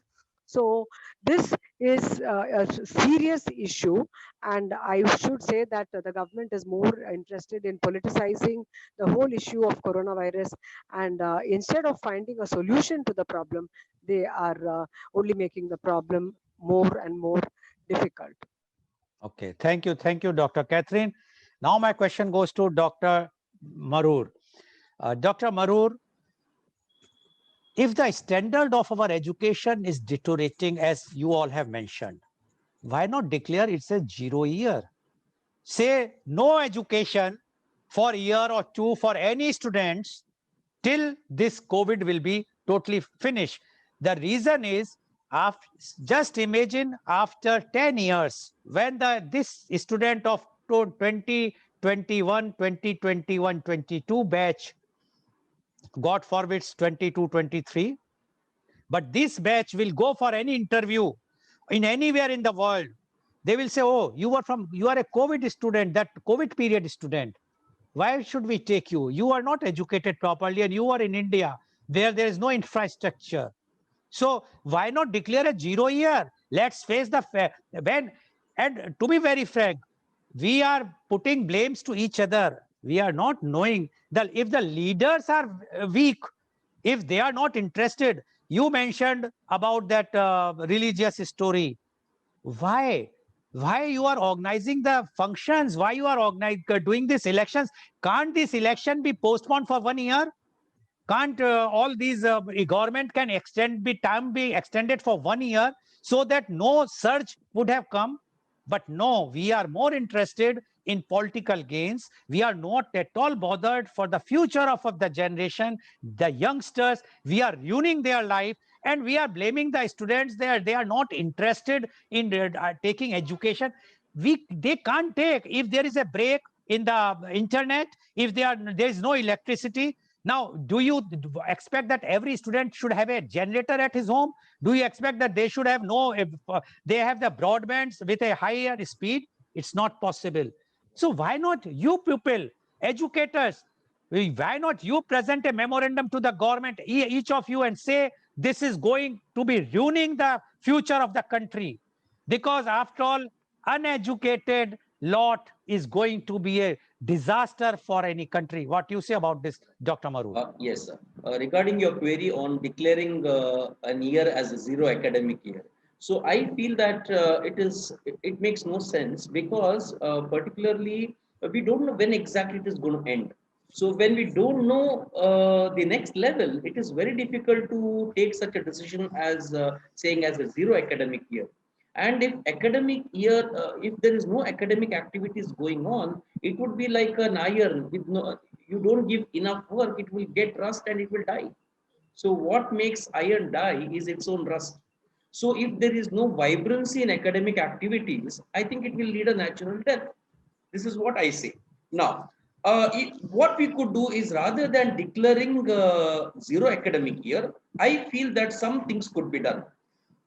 So this is a serious issue, and I should say that the government is more interested in politicizing the whole issue of coronavirus, and instead of finding a solution to the problem, they are only making the problem more and more difficult. Okay, thank you, Dr. Catherine. Now my question goes to Dr. Marur. Dr. Marur, if the standard of our education is deteriorating, as you all have mentioned, why not declare it's a 0 year? Say no education for a year or two for any students till this COVID will be totally finished. The reason is, after, just imagine after 10 years, when this student of 2021, 2021, 22 batch, God forbids 22, 23, but this batch will go for any interview in anywhere in the world. They will say, oh, you are a COVID student, that COVID period student. Why should we take you? You are not educated properly, and you are in India where there is no infrastructure. So why not declare a 0 year? Let's face the fact. And to be very frank, we are putting blames to each other. We are not knowing that if the leaders are weak, if they are not interested. You mentioned about that religious story. Why you are organizing the functions? Why you are doing these elections? Can't this election be postponed for 1 year? Can't all these government can time be extended for 1 year so that no surge would have come? But no, we are more interested in political gains. We are not at all bothered for the future of the generation, the youngsters. We are ruining their life, and we are blaming the students. They are not interested in taking education. They can't take, if there is a break in the internet, if there is no electricity. Now, do you expect that every student should have a generator at his home? Do you expect that they should have they have the broadbands with a higher speed? It's not possible. So why not you people, educators, why not you present a memorandum to the government, each of you, and say this is going to be ruining the future of the country? Because after all, uneducated lot is going to be a disaster for any country. What do you say about this, Dr. Maru? Yes, sir. Regarding your query on declaring an year as a 0 academic year. So I feel that it makes no sense, because particularly we don't know when exactly it is going to end. So when we don't know the next level, it is very difficult to take such a decision as saying as a 0 academic year. And if academic year, if there is no academic activities going on, it would be like an iron with no, you don't give enough work, it will get rust and it will die. So what makes iron die is its own rust. So if there is no vibrancy in academic activities, I think it will lead a natural death. This is what I say. Now, what we could do is, rather than declaring 0 academic year, I feel that some things could be done.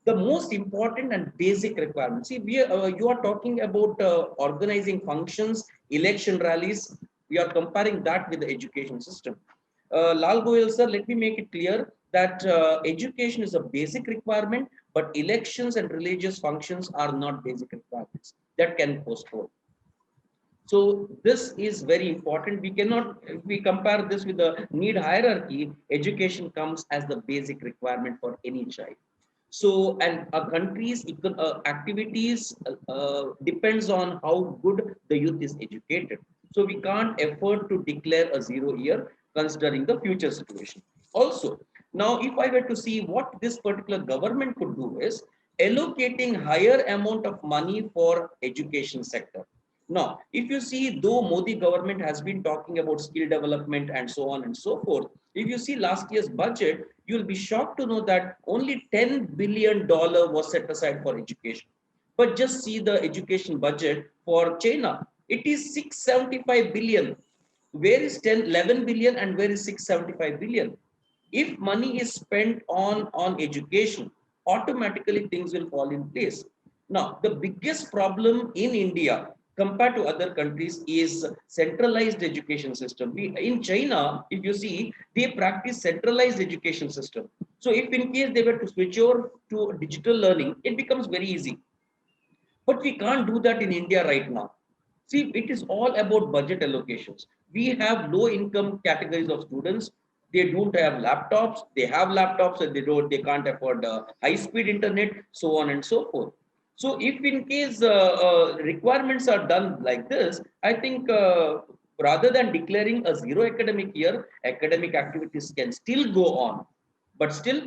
The most important and basic requirements. See, you are talking about organizing functions, election rallies. We are comparing that with the education system. Lal Goyal sir, let me make it clear that education is a basic requirement, but elections and religious functions are not basic requirements that can postpone. So this is very important. We cannot, if we compare this with the need hierarchy, education comes as the basic requirement for any child. So, and a country's activities depends on how good the youth is educated. So we can't afford to declare a 0 year considering the future situation. Also, now if I were to see what this particular government could do is allocating higher amount of money for education sector. Now, if you see, though Modi government has been talking about skill development and so on and so forth, if you see last year's budget, you'll be shocked to know that only $10 billion was set aside for education. But just see the education budget for China. It is 675 billion. Where is 10, 11 billion and where is 675 billion? If money is spent on education, automatically things will fall in place. Now, the biggest problem in India compared to other countries is centralized education system. In China, if you see, they practice centralized education system. So if in case they were to switch over to digital learning, it becomes very easy. But we can't do that in India right now. See, it is all about budget allocations. We have low income categories of students. They don't have laptops. They have laptops and they can't afford high speed internet, so on and so forth. So if in case requirements are done like this, I think rather than declaring a zero academic year, academic activities can still go on. But still,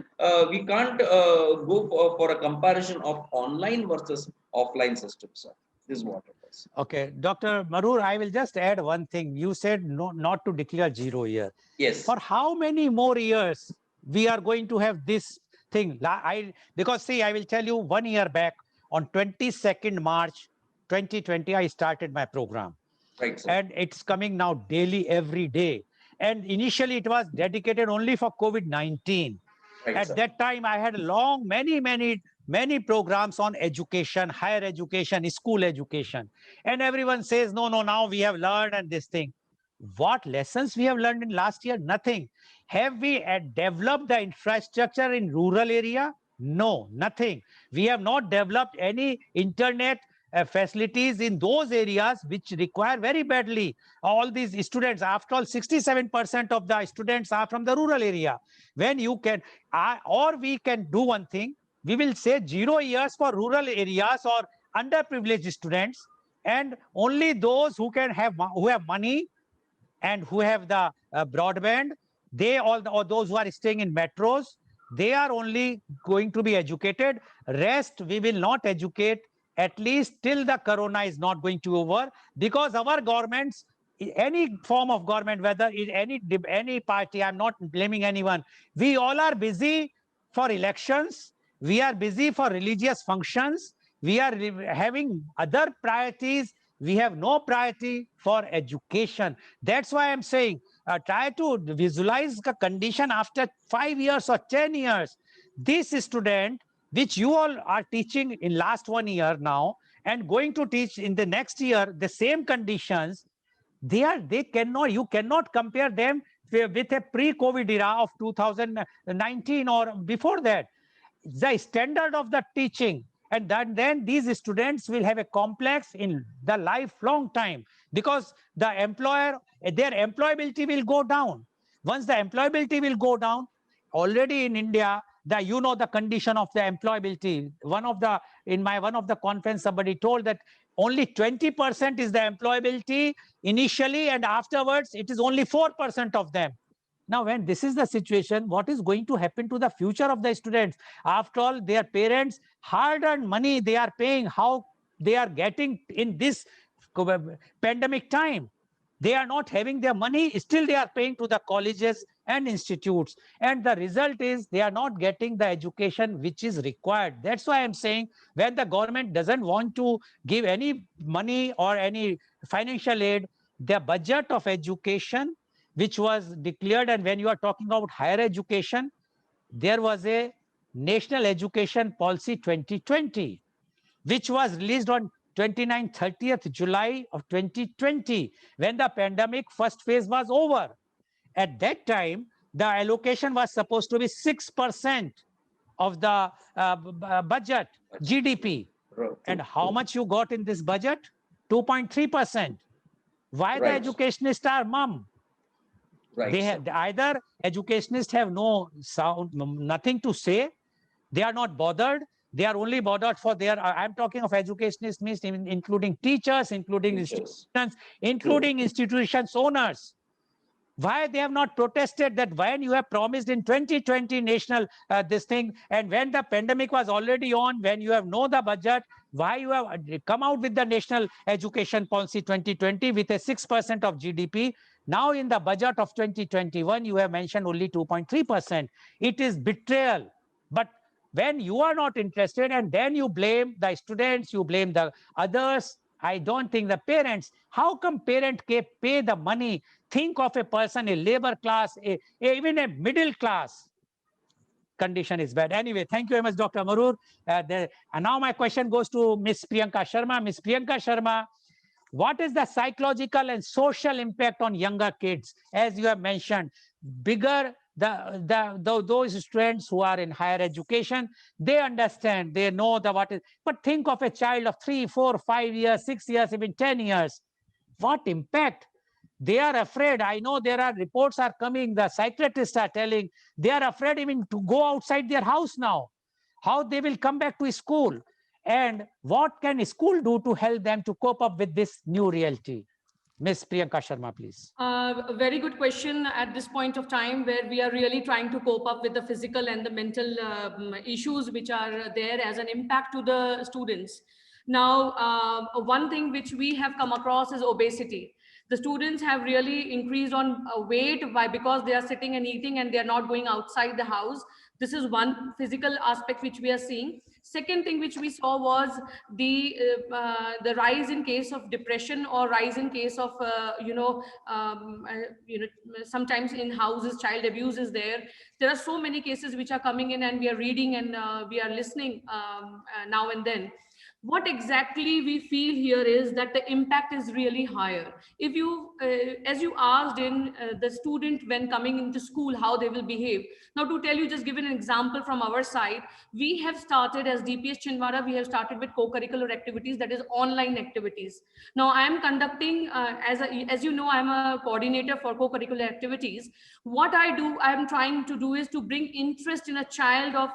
we can't go for a comparison of online versus offline systems. Sir. This is what it is. Okay, Dr. Marur, I will just add one thing. You said no, not to declare 0 year. Yes. For how many more years we are going to have this thing? Because see, I will tell you, 1 year back on 22nd March 2020, I started my program. Right, sir. And it's coming now daily, every day. And initially it was dedicated only for COVID-19. Right, At sir. that time, I had many programs on education, higher education, school education. And everyone says, no, now we have learned and this thing. What lessons we have learned in last year? Nothing. Have we developed the infrastructure in rural area? No, nothing. We have not developed any internet facilities in those areas which require very badly. All these students, after all, 67% of the students are from the rural area. When you can, or we can do one thing, we will say 0 years for rural areas or underprivileged students, and only those who have money and who have the broadband, or those who are staying in metros, they are only going to be educated. Rest we will not educate, at least till the corona is not going to over, because our governments, any form of government, whether in any party, I'm not blaming anyone, we all are busy for elections, we are busy for religious functions, we are having other priorities. We have no priority for education. That's why I'm saying, try to visualize the condition after 5 years or 10 years. This student, which you all are teaching in last 1 year now, and going to teach in the next year, the same conditions, you cannot compare them with a pre-COVID era of 2019 or before that. The standard of the teaching, and then these students will have a complex in the lifelong time, because their employability will go down. Once the employability will go down, already in India, the condition of the employability. One of the conference, somebody told that only 20% is the employability initially, and afterwards it is only 4% of them. Now, when this is the situation, what is going to happen to the future of the students? After all, their parents hard-earned money they are paying, how they are getting in this pandemic time. They are not having their money, still they are paying to the colleges and institutes. And the result is they are not getting the education which is required. That's why I'm saying, when the government doesn't want to give any money or any financial aid, the budget of education, which was declared, and when you are talking about higher education, there was a National Education Policy 2020, which was released on 29th-30th July of 2020, when the pandemic first phase was over. At that time, the allocation was supposed to be 6% of the budget, GDP. And how much you got in this budget? 2.3%. Why the educationists are mum? Right. They have either educationists have nothing to say. They are not bothered. They are only bothered for their. I'm talking of educationists, means including teachers, including institutions, including institutions owners. Why they have not protested that when you have promised in 2020 national this thing, and when the pandemic was already on, when you have know the budget, why you have come out with the National Education Policy 2020 with a 6% of GDP. Now in the budget of 2021, you have mentioned only 2.3%. It is betrayal. But when you are not interested and then you blame the students, you blame the others, I don't think the parents, how come parent pay the money? Think of a person, a labor class, even a middle class condition is bad. Anyway, thank you very much, Dr. Marur. And now my question goes to Ms. Priyanka Sharma. Ms. Priyanka Sharma, what is the psychological and social impact on younger kids? As you have mentioned, bigger those students who are in higher education, they understand, they know what is, but think of a child of 3, 4, 5 years, 6 years, even 10 years. What impact? They are afraid. I know there are reports are coming. The psychiatrists are telling they are afraid even to go outside their house now. How they will come back to school, and what can school do to help them to cope up with this new reality? Ms. Priyanka Sharma, please. A very good question at this point of time, where we are really trying to cope up with the physical and the mental issues which are there as an impact to the students. Now, one thing which we have come across is obesity. The students have really increased on weight because they are sitting and eating and they are not going outside the house. This is one physical aspect which we are seeing. Second thing which we saw was the rise in case of depression, or rise in case of sometimes in houses child abuse is there. There are so many cases which are coming in, and we are reading and we are listening now and then. What exactly we feel here is that the impact is really higher. If you, as you asked in the student when coming into school, how they will behave. Now to tell you, just give an example from our side, we have started as DPS Chhindwara, we have started with co-curricular activities, that is online activities. Now I am conducting, as you know, I'm a coordinator for co-curricular activities. What I do, I am trying to do is to bring interest in a child of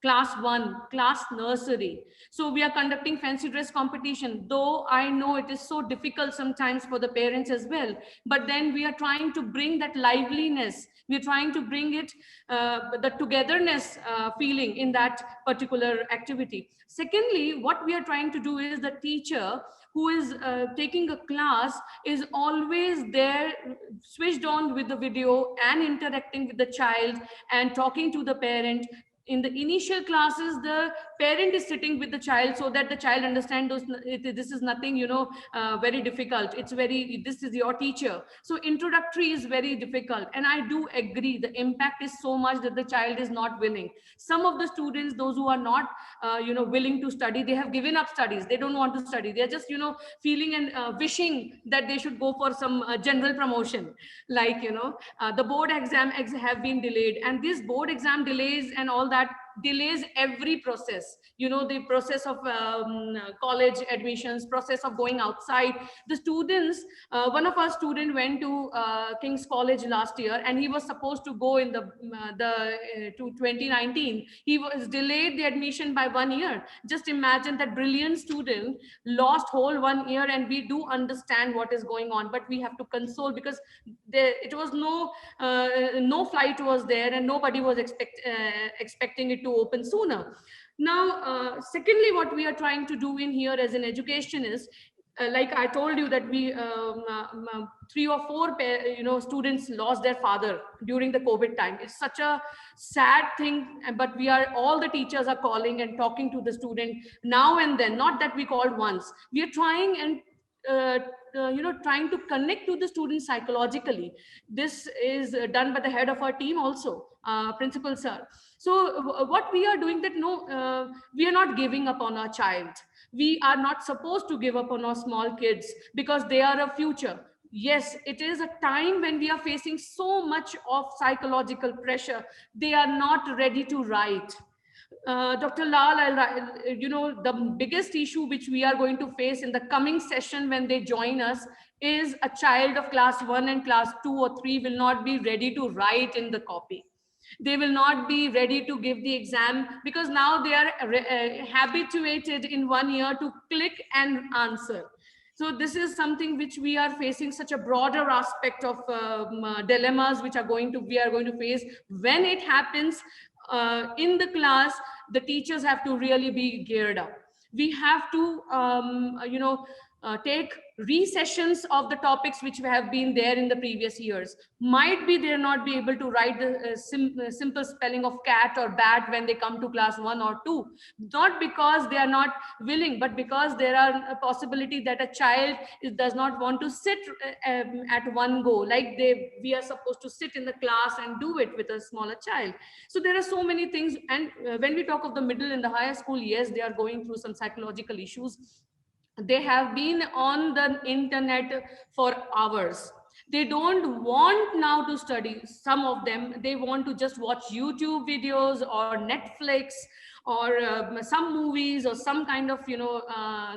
class 1, class nursery. So we are conducting fancy dress competition, though I know it is so difficult sometimes for the parents as well, but then we are trying to bring that liveliness, we're trying to bring it, the togetherness feeling in that particular activity. Secondly, what we are trying to do is the teacher who is taking a class is always there, switched on with the video and interacting with the child and talking to the parent. In the initial classes, the parent is sitting with the child so that the child understands this is nothing, very difficult. It's this is your teacher. So introductory is very difficult. And I do agree, the impact is so much that the child is not willing. Some of the students, those who are not, willing to study, they have given up studies. They don't want to study. They're just, feeling and wishing that they should go for some general promotion. Like, the board exam have been delayed, and this board exam delays and all that delays every process, the process of college admissions, process of going outside. The students, one of our students went to King's College last year, and he was supposed to go in to 2019. He was delayed the admission by 1 year. Just imagine that brilliant student lost whole 1 year, and we do understand what is going on, but we have to console, because it was no flight was there, and nobody was expecting it to open sooner. Now, secondly, what we are trying to do in here as an educationist, like I told you that we 3 or 4 students lost their father during the COVID time. It's such a sad thing, but all the teachers are calling and talking to the student now and then. Not that we called once. We are trying and trying to connect to the students psychologically. This is done by the head of our team also, principal sir. So what we are doing, that we are not giving up on our child. We are not supposed to give up on our small kids, because they are a future. Yes, it is a time when we are facing so much of psychological pressure. They are not ready to write. Dr. Lal, the biggest issue which we are going to face in the coming session when they join us is a child of class 1 and class 2 or 3 will not be ready to write in the copy. They will not be ready to give the exam, because now they are habituated in 1 year to click and answer. So this is something which we are facing, such a broader aspect of dilemmas which we are going to face. When it happens in the class, the teachers have to really be geared up. We have to, take recessions of the topics which have been there in the previous years. Might be they'll not be able to write the simple spelling of cat or bat when they come to class 1 or 2, not because they are not willing, but because there are a possibility that a child does not want to sit at one go, like we are supposed to sit in the class and do it with a smaller child. So there are so many things. And when we talk of the middle and the higher school, yes, they are going through some psychological issues. They have been on the internet for hours. They don't want now to study. Some of them, they want to just watch YouTube videos or Netflix or some movies or some kind of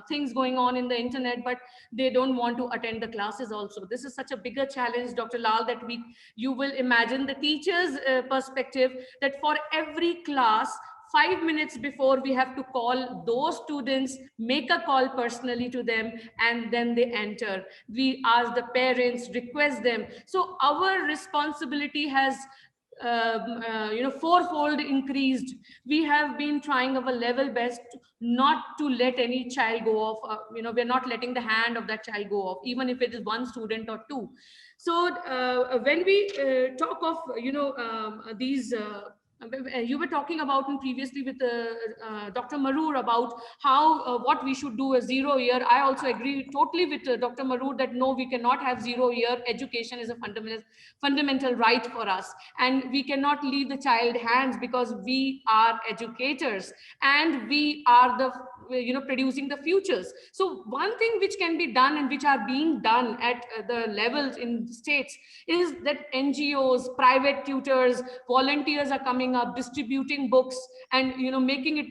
things going on in the internet, but they don't want to attend the classes also. This is such a bigger challenge, Dr. Lal, that you will imagine the teacher's perspective, that for every class, 5 minutes before, we have to call those students, make a call personally to them, and then they enter. We ask the parents, request them. So our responsibility has fourfold increased. We have been trying our level best not to let any child go off. We're not letting the hand of that child go off, even if it is one student or two. So when we talk of these you were talking about previously with Dr. Marur about how what we should do a 0 year. I also agree totally with Dr. Marur that no, we cannot have 0 year. Education is a fundamental right for us, and we cannot leave the child hands, because we are educators and we are the producing the futures. So one thing which can be done and which are being done at the levels in states is that NGOs, private tutors, volunteers are coming up, distributing books and making it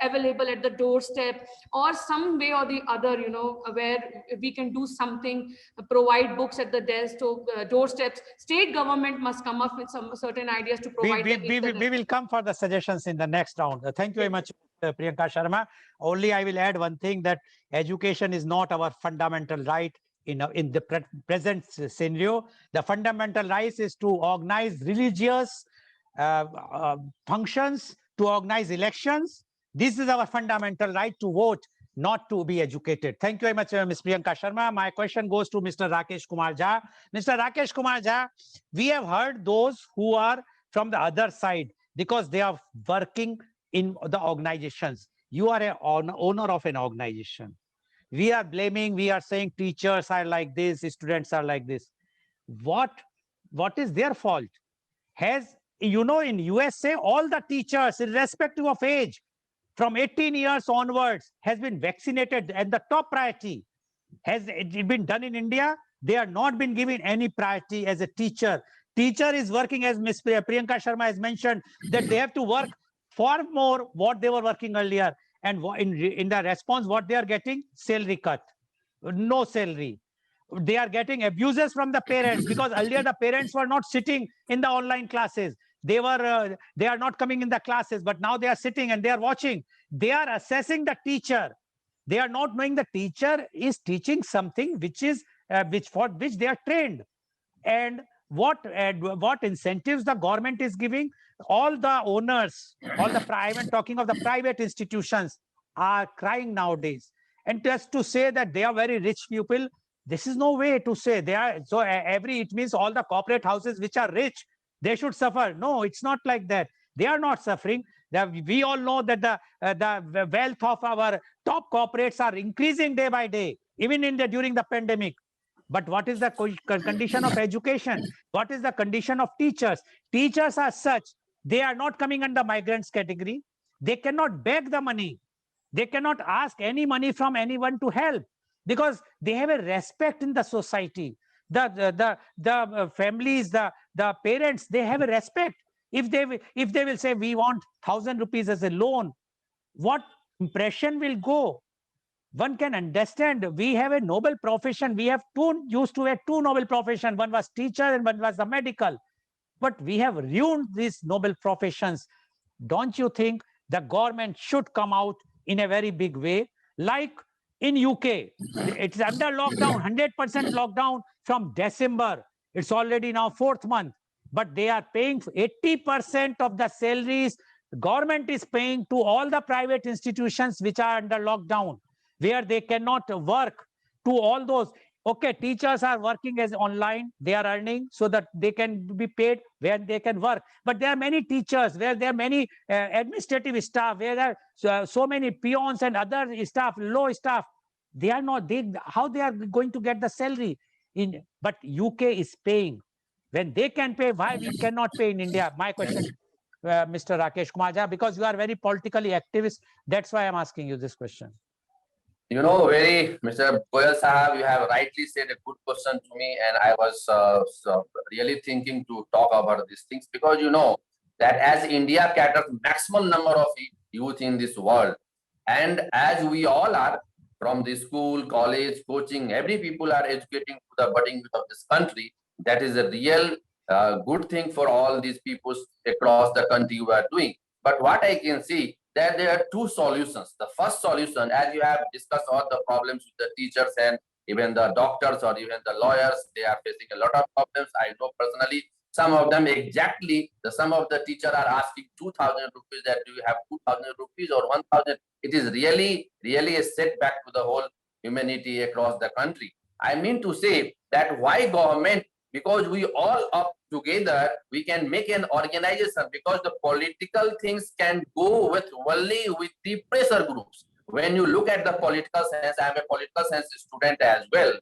available at the doorstep, or some way or the other, where we can do something, provide books at the desk to doorsteps. State government must come up with some certain ideas to provide. We will come for the suggestions in the next round. Thank you very much, Priyanka Sharma. Only I will add one thing, that education is not our fundamental right in the present scenario. The fundamental right is to organize religious functions, to organize elections. This is our fundamental right, to vote, not to be educated. Thank you very much, Ms. Priyanka Sharma. My question goes to Mr. Rakesh Kumar Jha. Mr. Rakesh Kumar Jha, we have heard those who are from the other side, because they are working in the organizations. You are an owner of an organization. We are blaming, we are saying teachers are like this, students are like this. What is their fault? In USA, all the teachers, irrespective of age, from 18 years onwards, has been vaccinated, and the top priority. Has it been done in India? They are not been given any priority as a teacher. Teacher is working, as Ms. Priyanka Sharma has mentioned, that they have to work far more what they were working earlier. And in the response, what they are getting? Salary cut, no salary. They are getting abuses from the parents, because earlier the parents were not sitting in the online classes. They are not coming in the classes, but now they are sitting and they are watching. They are assessing the teacher. They are not knowing the teacher is teaching something for which they are trained. And what incentives the government is giving? All the owners, I'm talking of the private institutions, are crying nowadays. And just to say that they are very rich people, this is no way to say they are. So it means all the corporate houses which are rich, they should suffer. No, it's not like that. They are not suffering. We all know that the wealth of our top corporates are increasing day by day, even during the pandemic. But what is the condition of education? What is the condition of teachers? Teachers are such, they are not coming under migrants category. They cannot beg the money. They cannot ask any money from anyone to help, because they have a respect in the society. The families, the parents, they have a respect. If they will say, we want 1,000 rupees as a loan, what impression will go? One can understand. We have a noble profession. We used to have two noble professions. One was teacher and one was the medical. But we have ruined these noble professions. Don't you think the government should come out in a very big way? Like in UK, it's under lockdown, 100% lockdown from December. It's already now 4th month. But they are paying 80% of the salaries Government is paying to all the private institutions which are under lockdown, where they cannot work, to all those. Okay, teachers are working as online, they are earning so that they can be paid where they can work. But there are many teachers, where there are many administrative staff, where there are so many peons and other staff, low staff. They are not, how they are going to get the salary but UK is paying. When they can pay, why we cannot pay in India? My question, Mr. Rakesh Kumar Jha, because you are very politically activist. That's why I'm asking you this question. You know, Mr. Goyal Sahab, you have rightly said a good question to me, and I was really thinking to talk about these things, because you know that as India caters maximum number of youth in this world, and as we all are from the school, college, coaching, every people are educating to the budding youth of this country. That is a real good thing for all these people across the country who are doing. But what I can see, that there are two solutions. The first solution, as you have discussed all the problems with the teachers and even the doctors or even the lawyers, they are facing a lot of problems. I know personally, some of them exactly, some of the teachers are asking 2,000 rupees, that do you have 2,000 rupees or 1,000? It is really a setback to the whole humanity across the country. I mean to say that why government, because we all up together, we can make an organization, because the political things can go with only with the pressure groups. When you look at the political science, I am a political science student as well.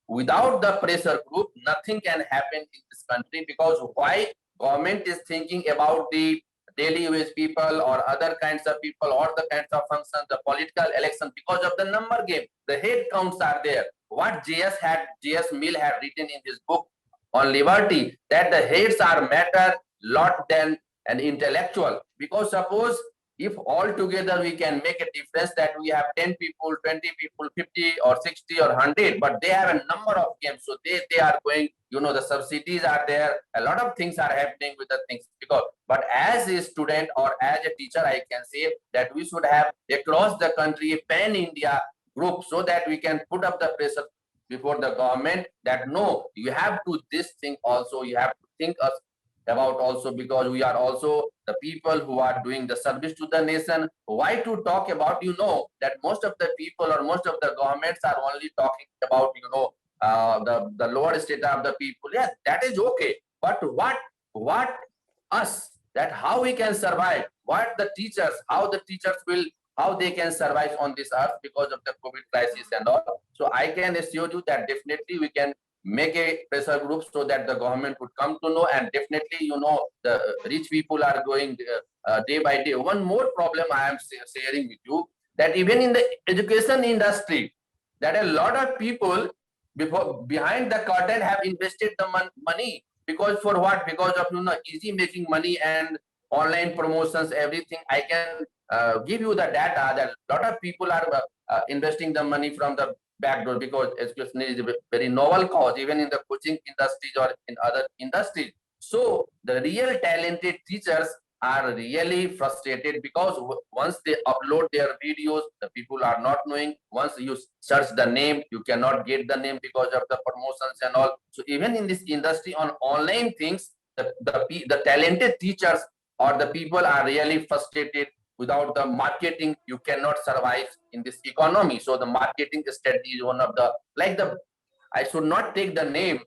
Without the pressure group, nothing can happen in this country, because why government is thinking about the daily wage people or other kinds of people or the kinds of functions, the political election, because of the number game. The head counts are there. What J.S. Mill had written in his book on liberty, that the heads are matter lot than an intellectual. Because suppose if all together we can make a difference, that we have 10 people, 20 people, 50 or 60 or 100, but they have a number of games, so they are going, you know, the subsidies are there, a lot of things are happening with the things. Because but as a student or as a teacher, I can say that we should have across the country a pan-India group, so that we can put up the pressure before the government, that no, you have to this thing also, you have to think us about also, because we are also the people who are doing the service to the nation. Why to talk about, you know, that most of the people or most of the governments are only talking about, you know, the lower state of the people. Yes, that is okay, but what us, that how we can survive, what the teachers, how the teachers will, how they can survive on this earth because of the COVID crisis and all. So I can assure you that definitely we can make a pressure group, so that the government would come to know, and definitely, you know, the rich people are going day by day. One more problem I am sharing with you, that even in the education industry, that a lot of people behind the curtain have invested the money, because for what? Because of, you know, easy making money and online promotions, everything. I can give you the data that a lot of people are investing the money from the back door, because education is a very novel cause, even in the coaching industries or in other industries. So the real talented teachers are really frustrated, because once they upload their videos, the people are not knowing. Once you search the name, you cannot get the name because of the promotions and all. So even in this industry on online things, the talented teachers or the people are really frustrated. Without the marketing, you cannot survive in this economy. So the marketing strategy is one of the, like the, I should not take the name,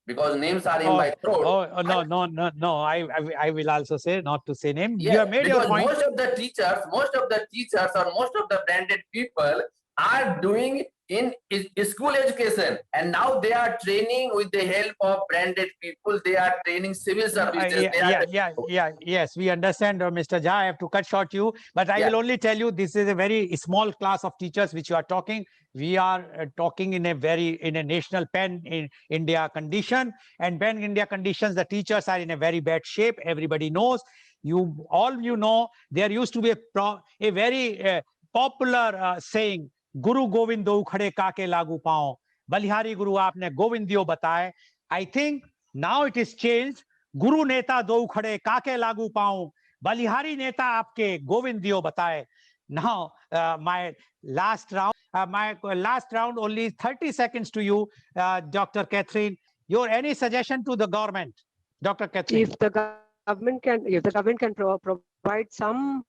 because names are in my throat. No. I will also say not to say name. Yeah, You have made your because point. most of the teachers or most of the branded people are doing in school education, and now they are training with the help of branded people. They are training civil services. Yes, we understand, Mr. Jha. I have to cut short you, but I will only tell you this is a very small class of teachers which you are talking. We are talking in a national pan in India condition, and pan India conditions, the teachers are in a very bad shape. Everybody knows. You know, there used to be a very popular saying, गुरु गोविंद दो खड़े काके लागू पाओ, बलिहारी गुरु आपने गोविंदियो बताए. I think now it is changed. गुरु नेता दो खड़े काके लागू पाओ, बलिहारी नेता आपके गोविंदियो बताए. Now my last round, only 30 seconds to you, Dr. Catherine. Any suggestion to the government, Dr. Catherine? If the government can provide provide some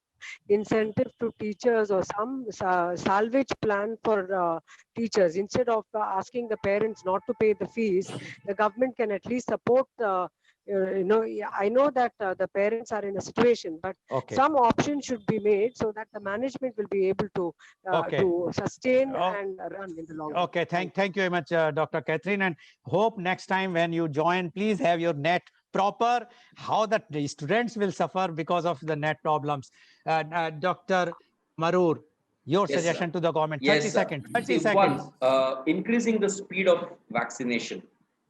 incentive to teachers or some salvage plan for teachers. Instead of asking the parents not to pay the fees, the government can at least support yeah, I know that the parents are in a situation, but Okay. some option should be made so that the management will be able Okay. to sustain Oh. and run in the long run. Okay, thank you very much, Dr. Catherine, and hope next time when you join, please have your net proper, how the students will suffer because of the net problems. Dr. Marur, your Yes, sir. suggestion to the government, 30 Yes, sir. seconds, 30 See, seconds. one, increasing the speed of vaccination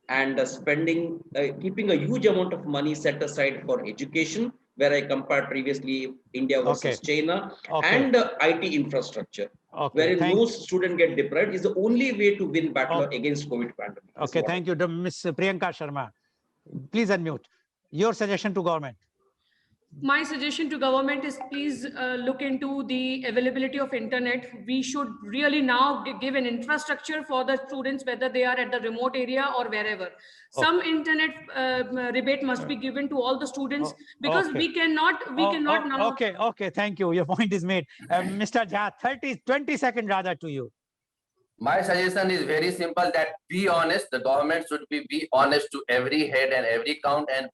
and keeping a huge amount of money set aside for education, where I compared previously India versus China, Okay. and IT infrastructure, Okay, wherein no student get deprived, is the only way to win battle Okay. against COVID pandemic. This is Okay, what I thank you, Ms. Priyanka Sharma. Please unmute. Your suggestion to government. My suggestion to government is please look into the availability of internet. We should really now give an infrastructure for the students, whether they are at the remote area or wherever. Some internet rebate must be given to all the students, because Okay. we cannot now. Okay, thank you. Your point is made. Mr. Jha, 20 seconds rather to you. My suggestion is very simple, that be honest. The government should be honest to every head and every count, and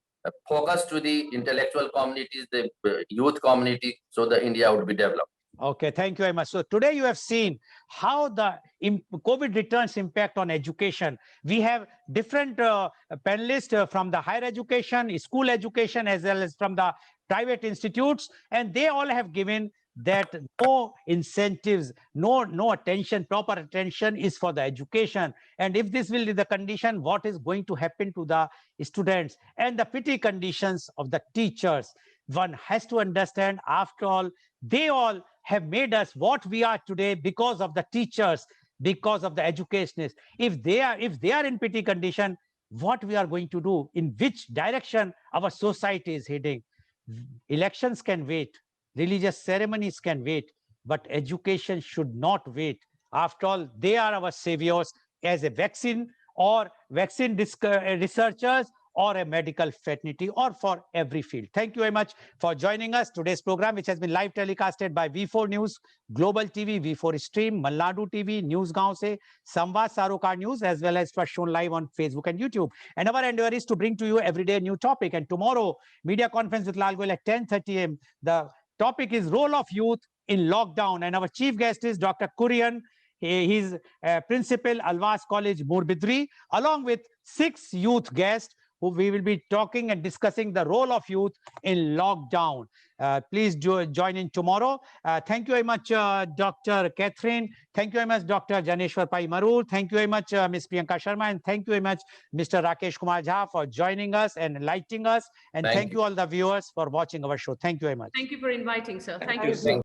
focus to the intellectual communities, the youth community, so the India would be developed. Okay, thank you very much. So today you have seen how the COVID returns impact on education. We have different panelists from the higher education, school education, as well as from the private institutes, and they all have given that no incentives, no attention, proper attention is for the education. And if this will be the condition, what is going to happen to the students and the petty conditions of the teachers? One has to understand, after all, they all have made us what we are today because of the teachers, because of the educationists. If they are in petty condition, what we are going to do, in which direction our society is heading? Elections can wait, religious ceremonies can wait, but education should not wait. After all, they are our saviors as a vaccine or vaccine researchers or a medical fraternity, or for every field. Thank you very much for joining us. Today's program, which has been live telecasted by V4 News, Global TV, V4 Stream, Malnadu TV, NewsGaon Se, Samvad Sarokar News, as well as was shown live on Facebook and YouTube. And our endeavor is to bring to you every day a new topic. And tomorrow, media conference with Lal Goyal at 10:30 a.m. The topic is role of youth in lockdown. And our chief guest is Dr. Kurian. He's Principal, Alvas College, Moorbidri, along with 6 youth guests, who we will be talking and discussing the role of youth in lockdown. Please join in tomorrow. Thank you very much, Dr. Catherine. Thank you very much, Dr. Janeshwar Pai Marur. Thank you very much, Ms. Priyanka Sharma. And thank you very much, Mr. Rakesh Kumar Jha, for joining us and enlightening us. And thank you all the viewers for watching our show. Thank you very much. Thank you for inviting, sir. Thank you. you.